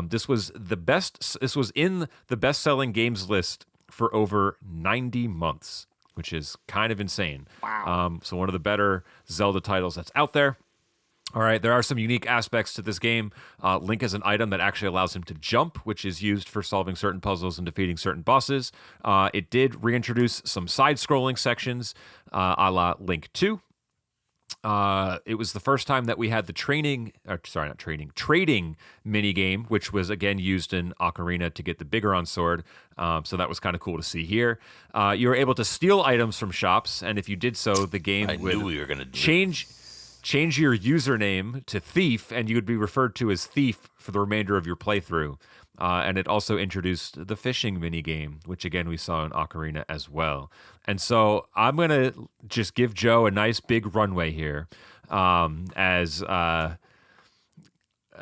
This was the best. This was in the best-selling games list for over 90 months, which is kind of insane. Wow. So one of the better Zelda titles that's out there. All right, there are some unique aspects to this game. Link has an item that actually allows him to jump, which is used for solving certain puzzles and defeating certain bosses. It did reintroduce some side-scrolling sections, a la Link 2. It was the first time that we had the trading mini game, which was again used in Ocarina to get the Bigoron sword. So that was kind of cool to see here. You were able to steal items from shops, and if you did so, the game would knew we were gonna do change your username to Thief, and you would be referred to as Thief for the remainder of your playthrough. And it also introduced the fishing mini game, which again we saw in Ocarina as well. And so I'm gonna just give Joe a nice big runway here, as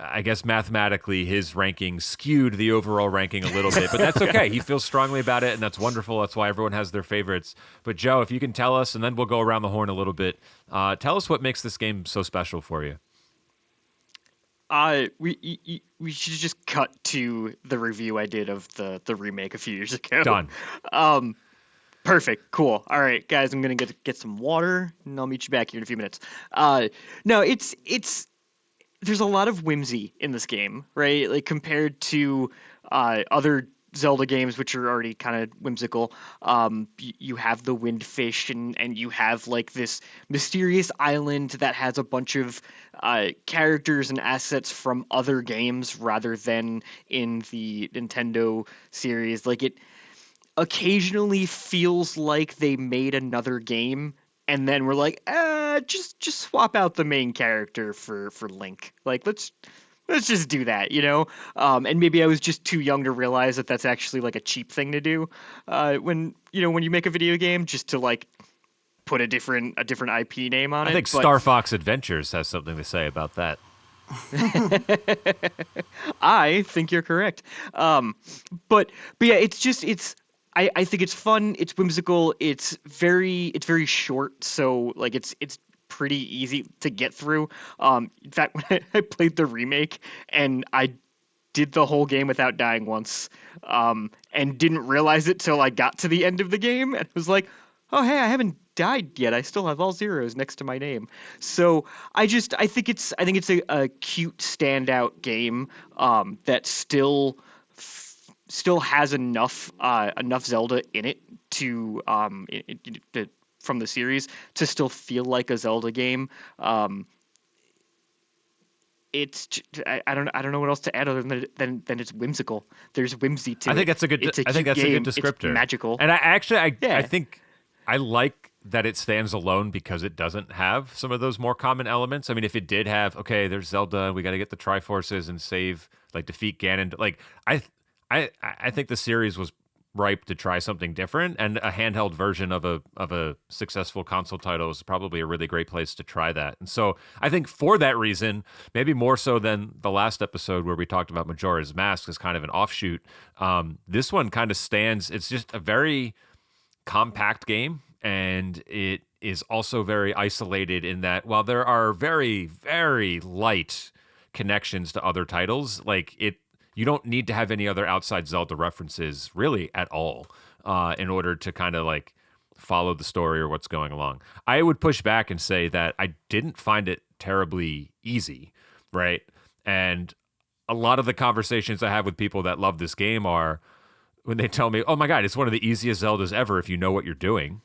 I guess mathematically his ranking skewed the overall ranking a little bit, but that's okay. He feels strongly about it, and that's wonderful. That's why everyone has their favorites. But Joe, if you can tell us, and then we'll go around the horn a little bit, tell us what makes this game so special for you. We should just cut to the review I did of the remake a few years ago. Done. Perfect. Cool. All right, guys, I'm gonna get some water, and I'll meet you back here in a few minutes. No, it's there's a lot of whimsy in this game, right? Like compared to other Zelda games, which are already kind of whimsical. You have the windfish, and you have like this mysterious island that has a bunch of characters and assets from other games rather than in the Nintendo series. Like it occasionally feels like they made another game and then we're like, just swap out the main character for Link. Like let's just do that, you know? And maybe I was just too young to realize that that's actually like a cheap thing to do when you make a video game, just to like put a different IP name on it. I think Star Fox Adventures has something to say about that. I think you're correct. But yeah, I think it's fun. It's whimsical. It's very short. So like it's pretty easy to get through. In fact, when I played the remake and I did the whole game without dying once, and didn't realize it till I got to the end of the game and was like, oh, hey, I haven't died yet. I still have all zeros next to my name. So I think it's a cute standout game that still has enough Zelda in it to from the series to still feel like a Zelda game. It's I don't know what else to add other than it's whimsical. There's whimsy to it. I think that's a good descriptor. It's magical. And I think I like that it stands alone because it doesn't have some of those more common elements. I mean, if it did have, okay, there's Zelda, we got to get the Triforces and save, like defeat Ganon. Like I think the series was ripe to try something different, and a handheld version of a successful console title is probably a really great place to try that. And so I think for that reason, maybe more so than the last episode where we talked about Majora's Mask as kind of an offshoot, this one kind of stands. It's just a very compact game, and it is also very isolated in that while there are very, very light connections to other titles, you don't need to have any other outside Zelda references really at all in order to kind of like follow the story or what's going along. I would push back and say that I didn't find it terribly easy, right? And a lot of the conversations I have with people that love this game are when they tell me, oh my God, it's one of the easiest Zeldas ever if you know what you're doing.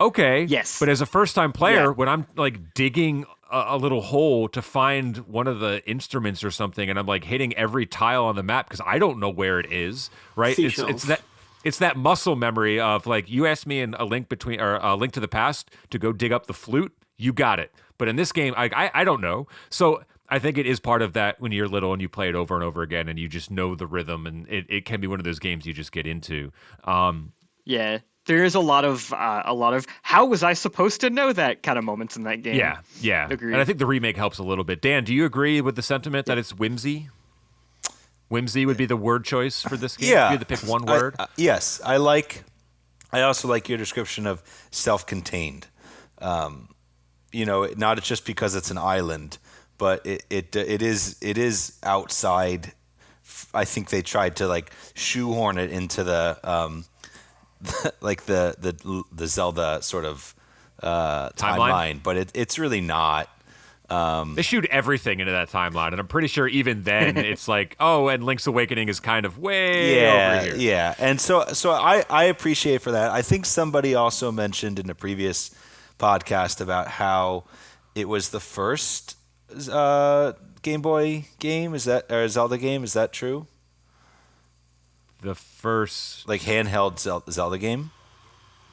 Okay. Yes. But as a first-time player, when I'm like digging a little hole to find one of the instruments or something, and I'm like hitting every tile on the map because I don't know where it is, right? It's that muscle memory of like, you asked me in A Link to the Past to go dig up the flute, you got it. But in this game, I don't know. So I think it is part of that when you're little and you play it over and over again and you just know the rhythm, and it can be one of those games you just get into. Yeah. There is a lot of how was I supposed to know that kind of moments in that game. Yeah. Agreed. And I think the remake helps a little bit. Dan, do you agree with the sentiment that it's whimsy? Whimsy would be the word choice for this game? Yeah. If you had to pick one word? Yes. I also like your description of self-contained. not just because it's an island, but it is outside. I think they tried to like shoehorn it into the like the Zelda sort of timeline, but it's really not. They shoot everything into that timeline, and I'm pretty sure even then it's like, oh, and Link's Awakening is kind of way over here. Yeah, and so I appreciate for that. I think somebody also mentioned in a previous podcast about how it was the first Game Boy game. Or Zelda game? Is that true? The first, like handheld Zelda game.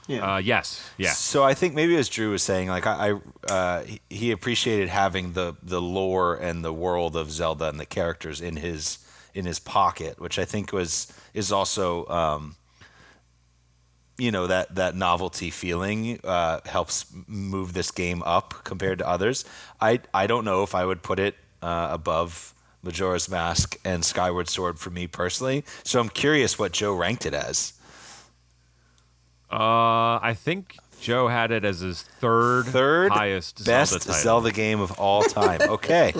Yeah. Yes. Yeah. So I think maybe as Drew was saying, like he appreciated having the lore and the world of Zelda and the characters in his pocket, which I think is also that novelty feeling helps move this game up compared to others. I don't know if I would put it above Majora's Mask and Skyward Sword for me personally. So I'm curious what Joe ranked it as. I think Joe had it as his third highest best Zelda title. Zelda game of all time. Okay,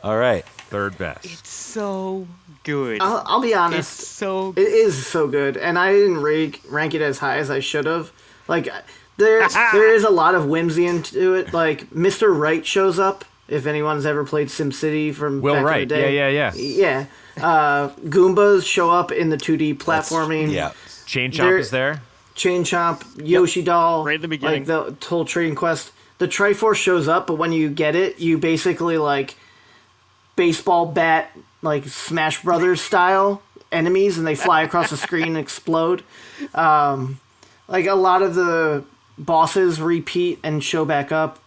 all right, third best. It's so good. I'll be honest. It's so It is so good, and I didn't rank it as high as I should have. Like, there is a lot of whimsy into it. Like, Mr. Right shows up. If anyone's ever played SimCity from Will back Wright. in the day. Yeah. Goombas show up in the 2D platforming. Chain Chomp is there. Chain Chomp, Yoshi Doll, Right at the beginning. like the whole trading quest. The Triforce shows up, but when you get it, you basically like baseball bat, like Smash Brothers style enemies, and they fly across the screen and explode. Like a lot of the bosses repeat and show back up.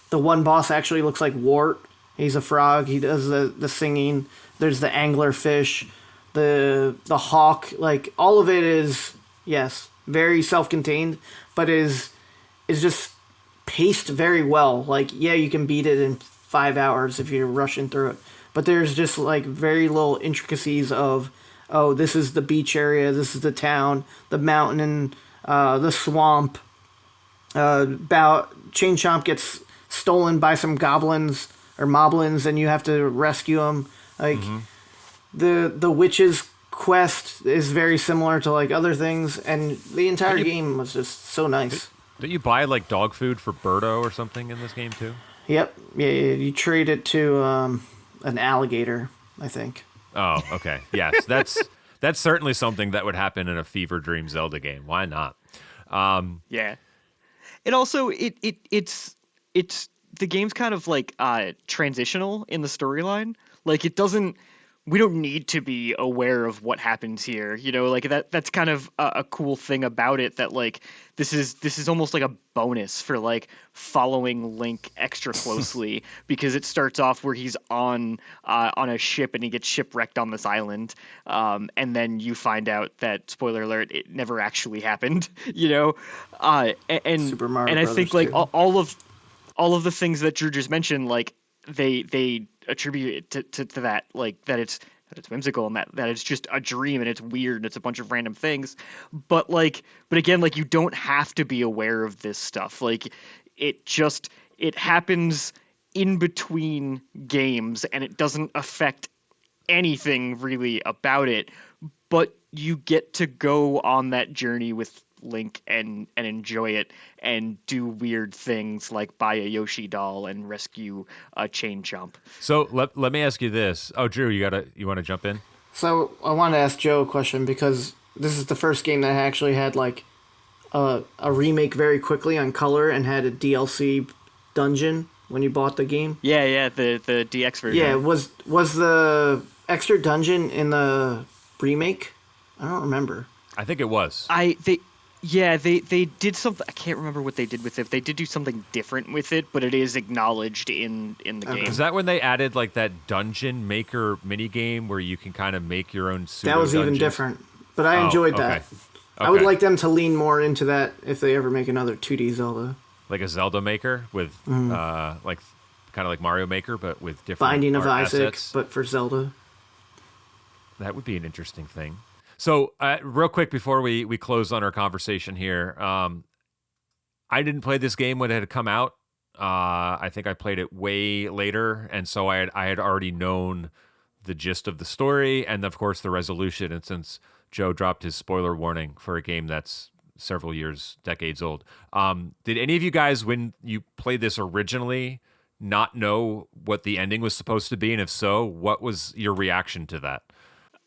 The one boss actually looks like Wart. He's a frog. He does the singing. There's the angler fish, the hawk. Like all of it is. Yes, very self-contained, but is just paced very well. Like, yeah, you can beat it in 5 hours if you're rushing through it, but there's just like very little intricacies of, oh, this is the beach area, this is the town, the mountain, the swamp. Chain Chomp gets stolen by some goblins or moblins, and you have to rescue them. Like the witches quest is very similar to like other things, and the entire game was just so nice. Did you buy like dog food for Birdo or something in this game too? Yep. Yeah, you trade it to an alligator, I think. Oh, okay. Yes, that's certainly something that would happen in a Fever Dream Zelda game. Why not? Yeah. It also it's the game's kind of like transitional in the storyline. Like we don't need to be aware of what happens here. Like that's kind of a cool thing about it, that like this is almost like a bonus for like following Link extra closely because it starts off where he's on a ship and he gets shipwrecked on this island, and then you find out that, spoiler alert, it never actually happened. And Super Mario and I think Brothers like 2. all of the things that Drew just mentioned, like they attribute it to that, like that it's whimsical and that it's just a dream and it's weird and it's a bunch of random things, but again, like you don't have to be aware of this stuff. Like it happens in between games and it doesn't affect anything really about it, but you get to go on that journey with Link and enjoy it and do weird things like buy a Yoshi doll and rescue a Chain Chomp. So let me ask you this. Oh, Drew, you want to jump in? So I want to ask Joe a question, because this is the first game that actually had like a remake very quickly on color and had a DLC dungeon when you bought the game. Yeah, the DX version. Yeah, was the extra dungeon in the remake? I don't remember. I think it was. They did something. I can't remember what they did with it. They did do something different with it, but it is acknowledged in the game. Is that when they added like that dungeon maker mini game where you can kind of make your own pseudo That was even dungeons? different, but I enjoyed that. I would like them to lean more into that if they ever make another 2D Zelda. Like a Zelda Maker with like kind of like Mario Maker, but with different Binding of art Isaac, assets. but for Zelda. That would be an interesting thing. So, real quick before we close on our conversation here, I didn't play this game when it had come out. I think I played it way later, and so I had already known the gist of the story and of course the resolution. And since Joe dropped his spoiler warning for a game that's several years, decades old, did any of you guys, when you played this originally, not know what the ending was supposed to be? And if so, what was your reaction to that?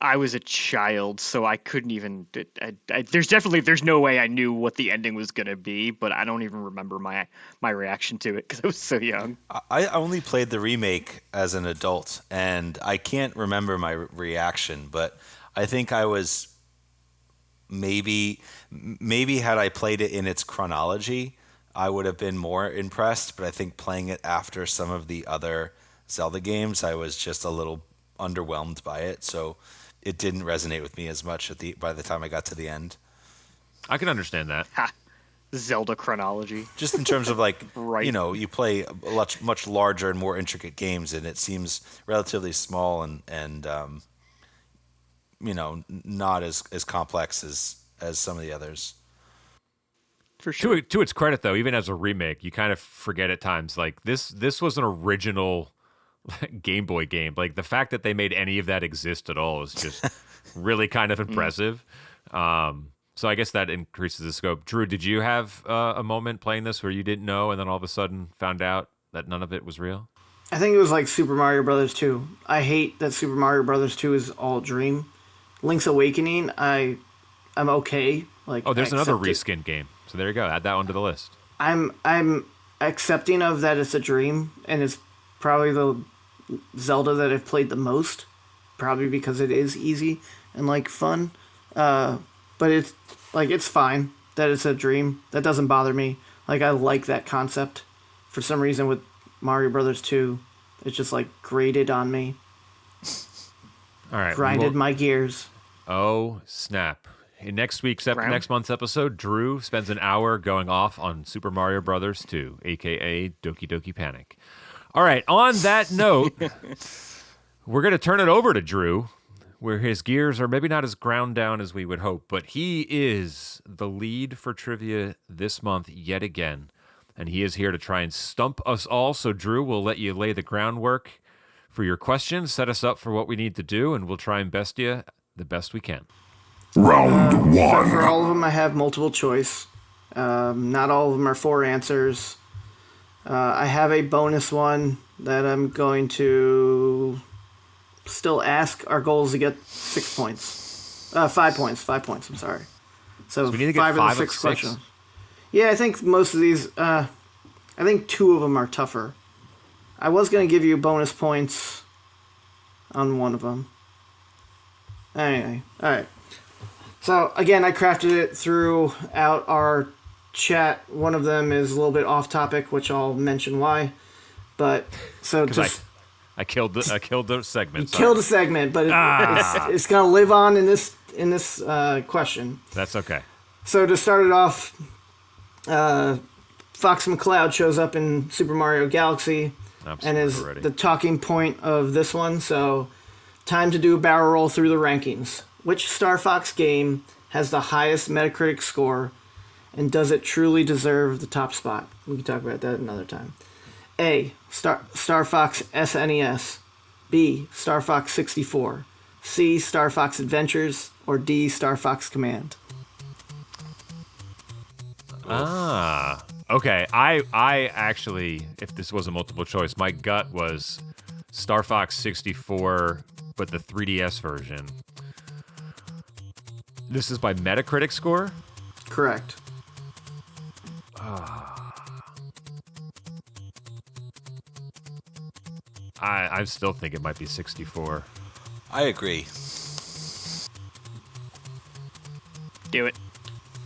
I was a child, so I couldn't even. There's no way I knew what the ending was gonna be, but I don't even remember my reaction to it because I was so young. I only played the remake as an adult, and I can't remember my reaction, but I think I was maybe had I played it in its chronology, I would have been more impressed, but I think playing it after some of the other Zelda games, I was just a little underwhelmed by it, so it didn't resonate with me as much by the time I got to the end. I can understand that. Ha, Zelda chronology. Just in terms of like, Right. you play much larger and more intricate games, and it seems relatively small and not as complex as some of the others. For sure. To its credit, though, even as a remake, you kind of forget at times, like this was an original Game Boy game. Like the fact that they made any of that exist at all is just really kind of impressive. So I guess that increases the scope. Drew, did you have a moment playing this where you didn't know and then all of a sudden found out that none of it was real? I think it was like Super Mario Brothers 2. I hate that Super Mario Brothers 2 is all dream. Link's Awakening, I'm okay. Like, Oh, there's another accept it. reskin game. So there you go. Add that one to the list. I'm accepting of that it's a dream, and it's probably the Zelda that I've played the most, probably because it is easy and like fun. But it's fine that it's a dream. That doesn't bother me. Like, I like that concept. For some reason with Mario Brothers 2, it's just like grated on me, All right. grinded my gears. Oh, snap. In next Round? next month's episode, Drew spends an hour going off on Super Mario Brothers 2, aka Doki Doki Panic. All right, on that note, we're going to turn it over to Drew, where his gears are maybe not as ground down as we would hope, but he is the lead for trivia this month yet again, and he is here to try and stump us all. So, Drew, we'll let you lay the groundwork for your questions, set us up for what we need to do, and we'll try and best you the best we can. Round one. For all of them, I have multiple choice. Not all of them are four answers. I have a bonus one that I'm going to still ask. Our goal is to get 6 points. 5 points. 5 points, I'm sorry. So we need to get five five of the of six six? questions. Yeah, I think most of these, I think two of them are tougher. I was going to give you bonus points on one of them. Anyway, alright. So, again, I crafted it throughout our chat. One of them is a little bit off topic, which I'll mention why. But, so just... I killed the segment. Sorry. Killed a segment, but it's going to live on in this question. That's okay. So to start it off, Fox McCloud shows up in Super Mario Galaxy I'm and is super ready. the talking point of this one. So time to do a barrel roll through the rankings. Which Star Fox game has the highest Metacritic score, and does it truly deserve the top spot? We can talk about that another time. A. Star Fox SNES. B. Star Fox 64. C. Star Fox Adventures. Or D. Star Fox Command. Okay. I actually, if this was a multiple choice, my gut was Star Fox 64, but the 3DS version. This is by Metacritic score? Correct. I still think it might be 64. I agree. Do it.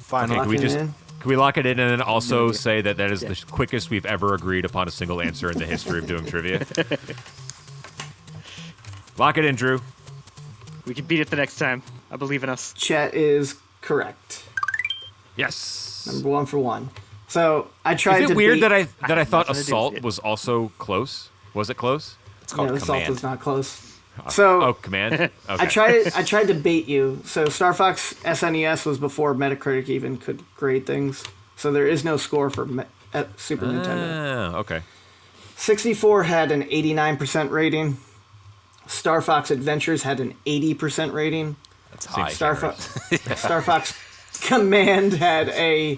Final. Okay, can we Locking just it in? can we lock it in and then also say that is the quickest we've ever agreed upon a single answer in the history of doing trivia? Lock it in, Drew. We can beat it the next time. I believe in us. Chat is correct. Yes. Number one for one. So I tried Is to it weird beat, that I thought nothing to do Assault with it. was also close? Was it close? It's called the Assault Command. was not close. So Oh, Command. Okay. I tried to bait you. So Star Fox SNES was before Metacritic even could grade things. So there is no score for at Super Nintendo. Okay. 64 had an 89% rating. Star Fox Adventures had an 80% rating. That's high. Star Fox Command had a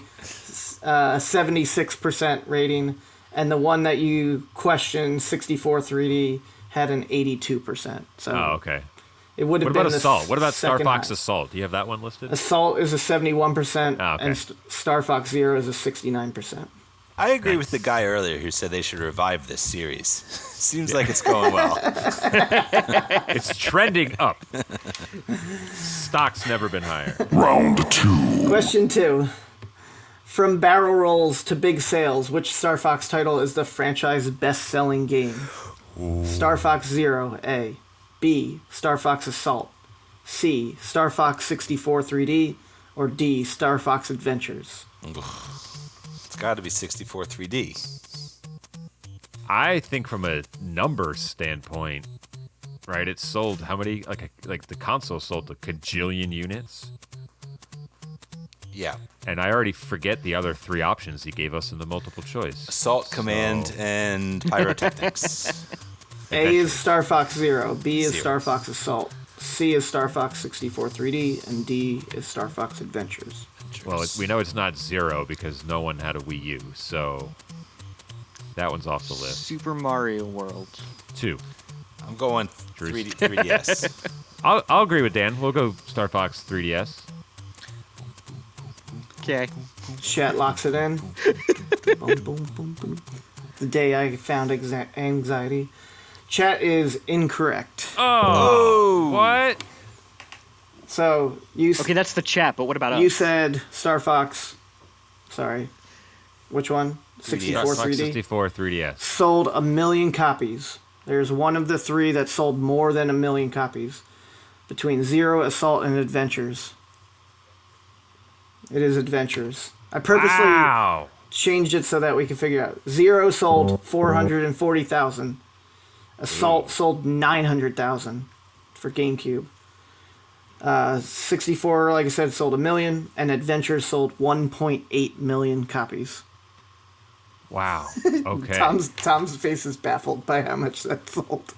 76% rating, and the one that you questioned, 64 3D, had an 82%. So Okay. it would have What been about Assault? What about Star second Fox highest. Assault? Do you have that one listed? Assault is a 71%, Oh, okay. and Star Fox Zero is a 69%. I agree with the guy earlier who said they should revive this series. Seems like it's going well. It's trending up. Stock's never been higher. Round 2. Question 2. From barrel rolls to big sales, which Star Fox title is the franchise best-selling game? Star Fox Zero, A. B. Star Fox Assault. C. Star Fox 64 3D. Or D. Star Fox Adventures. It's got to be 64 3D. I think from a numbers standpoint, right? It sold how many? Like the console sold a cajillion units, Yeah. and I already forget the other three options he gave us in the multiple choice. Assault, Command, and Pyrotechnics. A is Star Fox Zero. B is Zero. Star Fox Assault. C is Star Fox 64 3D. And D is Star Fox Adventures. Well, we know it's not Zero because no one had a Wii U, so that one's off the list. Super Mario World. 2. I'm going 3DS. I'll agree with Dan. We'll go Star Fox 3DS. Okay. Chat locks it in. Boom, boom, boom, boom. The day I found anxiety. Chat is incorrect. Oh, what? So you Okay, that's the chat, but what about you us? said Star Fox. Sorry, which one? 64 Star Fox 3D. 64 3DS. Sold 1 million copies. There's one of the three that sold more than 1 million copies. Between Zero, Assault, and Adventures. It is Adventures. I purposely Wow. changed it so that we could figure out. Zero sold 440,000. Assault sold 900,000 for GameCube. 64, like I said, sold 1 million, and Adventures sold 1.8 million copies. Wow. Okay. Tom's face is baffled by how much that sold.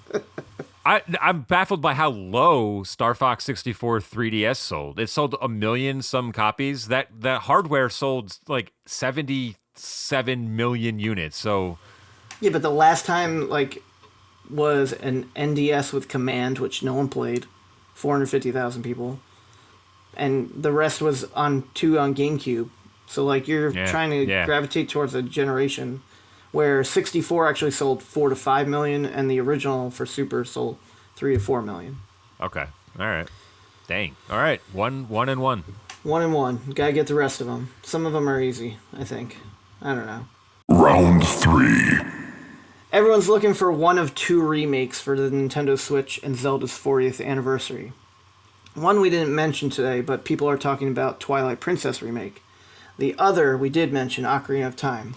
I'm baffled by how low Star Fox 64 3DS sold. It sold 1 million some copies. That hardware sold like 77 million units. So Yeah, but the last time was an NDS with Command, which no one played, 450,000 people, and the rest was on GameCube. So you're trying to gravitate towards a generation where 64 actually sold 4 to 5 million, and the original for Super sold 3 to 4 million. okay. All right. Dang. All right. One and one. 1 and 1. Gotta get the rest of them. Some of them are easy, I think. I don't know. Round 3. Everyone's looking for one of 2 remakes for the Nintendo Switch and Zelda's 40th anniversary. One we didn't mention today, but people are talking about Twilight Princess remake. The other we did mention, Ocarina of Time.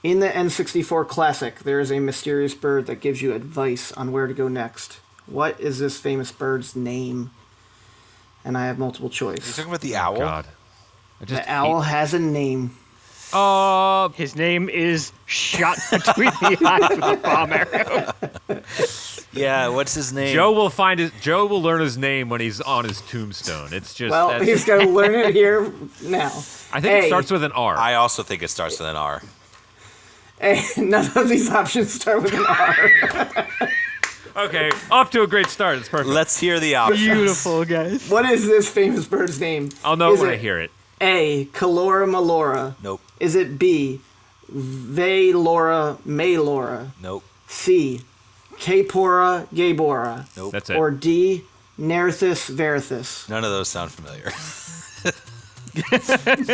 In the N64 Classic, there is a mysterious bird that gives you advice on where to go next. What is this famous bird's name? And I have multiple You're choice. talking about the owl? God. The owl has a name. His name is Shot Between the Eyes with a Bomb Arrow. Yeah, what's his name? Joe will learn his name when he's on his tombstone. It's just Well, he's going to learn it here now. I think it starts with an R. I also think it starts with an R. None of these options start with an R. Okay, off to a great start. It's perfect. Let's hear the options. Beautiful, guys. What is this famous bird's name? I'll know Is when it I hear it. A. Calora Malora. Nope. Is it B. Veilora Maylora? Nope. C. Capora Gabora? Nope. That's it. Or D. Nerthus Verithus? None of those sound familiar.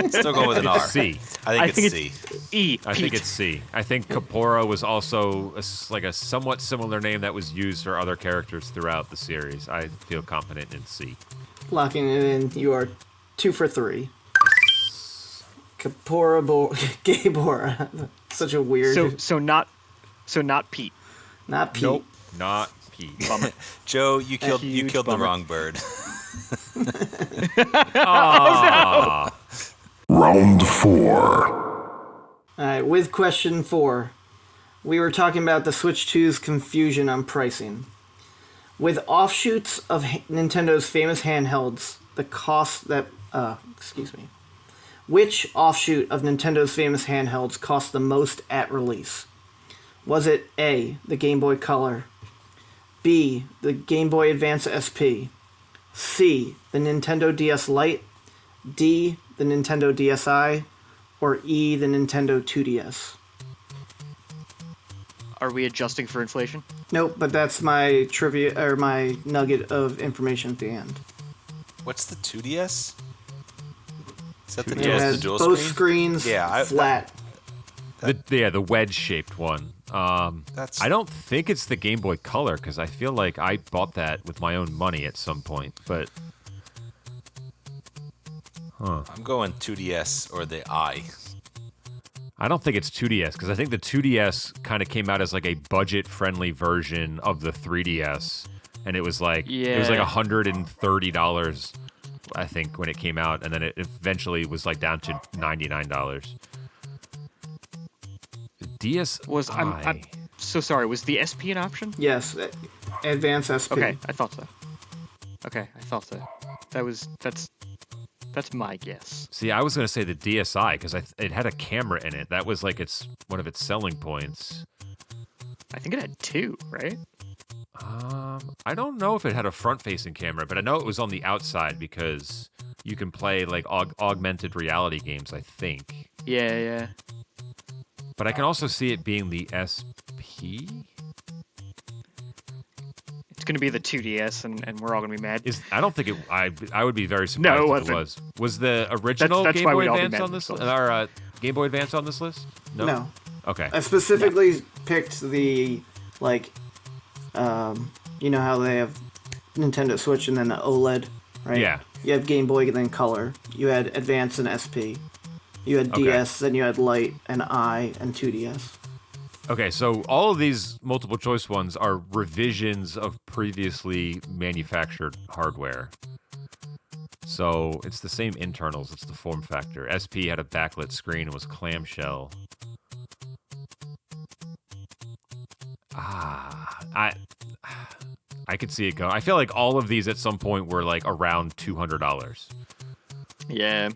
Still going with an R. C. I think it's it's C. E. I think it's C. I think Kapora was also a somewhat similar name that was used for other characters throughout the series. I feel confident in C. Locking it in, you are 2 for 3. Capora Gabora. Such a weird. So not Pete. Not Pete. Nope, not Pete. Joe, you killed huge the bummer. wrong bird. Round 4. All right, with question 4, we were talking about the Switch 2's confusion on pricing. With offshoots of Nintendo's famous handhelds, the cost that which offshoot of Nintendo's famous handhelds cost the most at release? Was it A, the Game Boy Color, B, the Game Boy Advance SP, C, the Nintendo DS Lite, D, the Nintendo DSi, or E, the Nintendo 2DS? Are we adjusting for inflation? Nope, but that's my trivia or my nugget of information at the end. What's the 2DS? Is that the It dual, has the dual both screen? screens Yeah, The flat. wedge-shaped one. That's- I don't think it's the Game Boy Color because I feel like I bought that with my own money at some point. But I'm going 2DS or the I. I don't think it's 2DS because I think the 2DS kind of came out as like a budget-friendly version of the 3DS, and it was like $130, I think, when it came out, and then it eventually was like down to $99. DSi. I'm so sorry. Was the SP an option? Yes, Advance SP. Okay, I thought so. That's my guess. See, I was gonna say the DSi because it had a camera in it. That was like one of its selling points. I think it had 2, right? I don't know if it had a front-facing camera, but I know it was on the outside because you can play like augmented reality games, I think. Yeah. But I can also see it being the SP. It's gonna be the 2DS, and we're all gonna be mad. I don't think it. I would be very surprised No, it if it was. Was the original That's Game why Boy we'd all be Advance mad on at this? themselves. Game Boy Advance on this list? No. Okay. I specifically picked the, like, you know how they have Nintendo Switch and then the OLED, right? Yeah. You have Game Boy and then Color. You had Advance and SP. You had Okay. DS, then you had Lite and I and 2DS. Okay, so all of these multiple choice ones are revisions of previously manufactured hardware. So it's the same internals, it's the form factor. SP had a backlit screen and was clamshell. I could see it go. I feel like all of these at some point were like around $200. Yeah.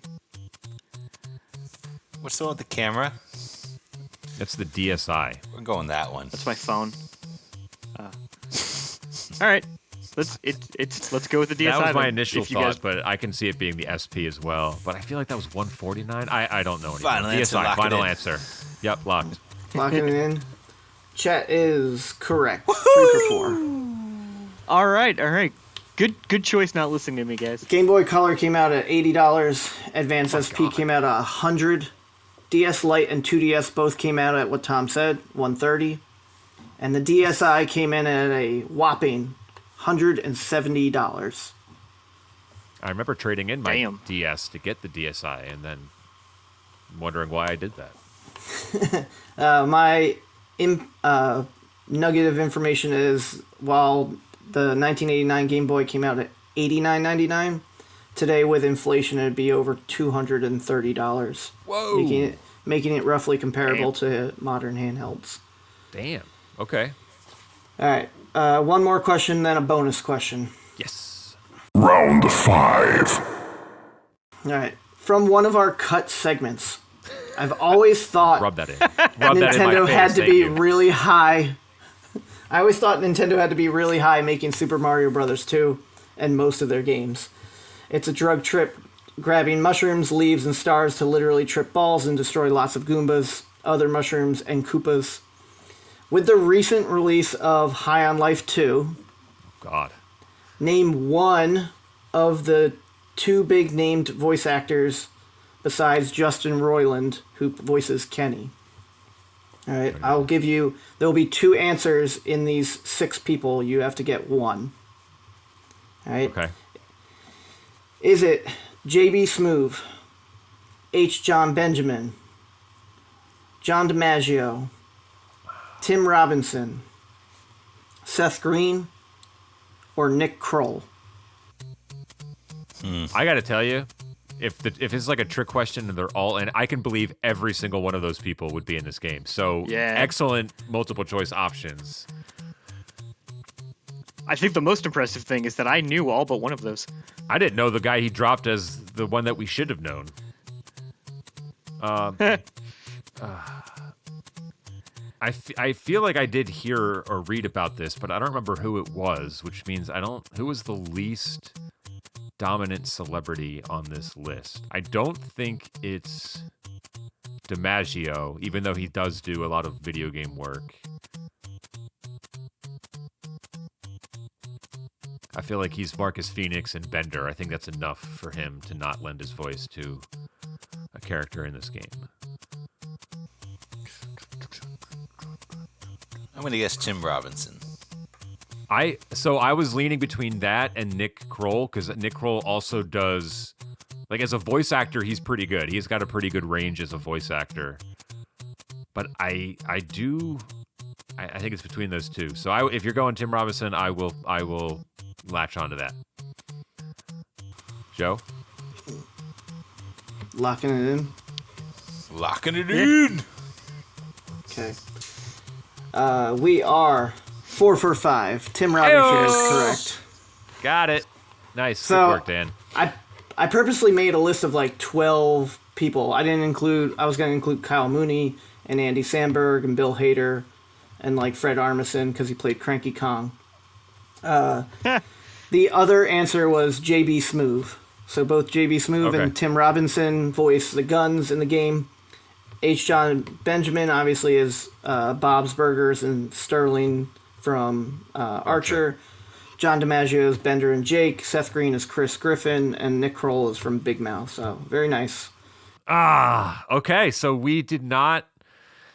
What's the one with the camera? That's the DSi. We're going that one. That's my phone. All right. Let's go with the DSi. That was my then, initial if you thought, guys- but I can see it being the SP as well. But I feel like that was $149. I don't know anymore. Final answer, DSi, lock it final in. answer. Yep, locked. Locking it in. Chat is correct. 3 for 4. All right. Good choice not listening to me, guys. Game Boy Color came out at $80. Advance SP came out at $100. DS Lite and 2DS both came out at what Tom said, $130. And the DSi came in at a whopping $170. I remember trading in my Damn. DS to get the DSi and then wondering why I did that. My nugget of information is while the 1989 Game Boy came out at $89.99, today with inflation it'd be over $230. Whoa. Making it roughly comparable Damn. to modern handhelds. Damn. Okay. All right, one more question, then a bonus question. Yes. Round 5. All right, from one of our cut segments, I've always thought Rub that in. Rub that in my Nintendo face. had to Thank be you. really high. I always thought Nintendo had to be really high making Super Mario Bros. 2 and most of their games. It's a drug trip, grabbing mushrooms, leaves, and stars to literally trip balls and destroy lots of Goombas, other mushrooms, and Koopas. With the recent release of High on Life 2, God. name one of the 2 big named voice actors besides Justin Roiland, who voices Kenny. All right, I'll give you, there'll be 2 answers in these 6 people. You have to get one. All right. Okay. Is it J.B. Smoove, H. John Benjamin, John DiMaggio, Tim Robinson, Seth Green, or Nick Kroll? I got to tell you, if it's like a trick question and they're all in, I can believe every single one of those people would be in this game. So excellent multiple choice options. I think the most impressive thing is that I knew all but one of those. I didn't know the guy he dropped as the one that we should have known. I feel like I did hear or read about this, but I don't remember who it was, which means who was the least dominant celebrity on this list? I don't think it's DiMaggio, even though he does do a lot of video game work. I feel like he's Marcus Phoenix and Bender. I think that's enough for him to not lend his voice to a character in this game. I'm going to guess Tim Robinson. I was leaning between that and Nick Kroll, because Nick Kroll also does, like, as a voice actor, he's pretty good. He's got a pretty good range as a voice actor. But I think it's between those two. So if you're going Tim Robinson, I will latch onto that. Joe? Locking it in. Locking it in. Okay. We are 4 for 5. Tim Robinson is correct. Got it. Nice. So, good work, Dan. I purposely made a list of like 12 people. I was going to include Kyle Mooney and Andy Samberg and Bill Hader and like Fred Armisen because he played Cranky Kong. The other answer was J.B. Smoove. So both J.B. Smoove and Tim Robinson voice the guns in the game. H. John Benjamin obviously is Bob's Burgers and Sterling from Archer. John DiMaggio is Bender and Jake. Seth Green is Chris Griffin. And Nick Kroll is from Big Mouth. So very nice. Okay. So we did not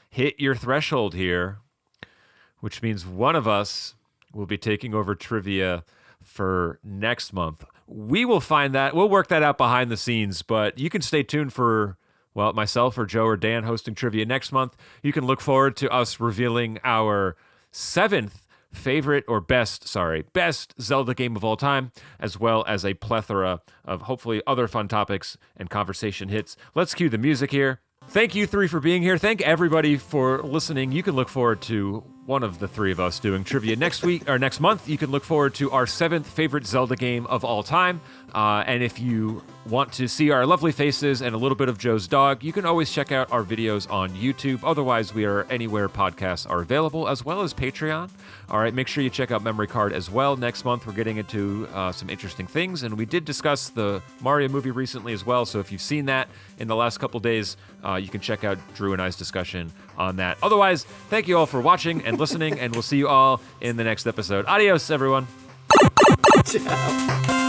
hit your threshold here, which means one of us will be taking over trivia for next month. We'll work that out behind the scenes, but you can stay tuned for, well, myself or Joe or Dan hosting trivia next month. You can look forward to us revealing our best Zelda game of all time, as well as a plethora of hopefully other fun topics and conversation hits. Let's cue the music here. Thank you three for being here. Thank everybody for listening. You can look forward to one of the three of us doing trivia next week or next month. You can look forward to our 7th favorite Zelda game of all time. And if you want to see our lovely faces and a little bit of Joe's dog, you can always check out our videos on YouTube. Otherwise, we are anywhere podcasts are available, as well as Patreon. All right, make sure you check out Memory Card as well. Next month, we're getting into some interesting things, and we did discuss the Mario movie recently as well. So if you've seen that in the last couple days, you can check out Drew and I's discussion on that. Otherwise, thank you all for watching and listening, and we'll see you all in the next episode. Adios, everyone. Ciao.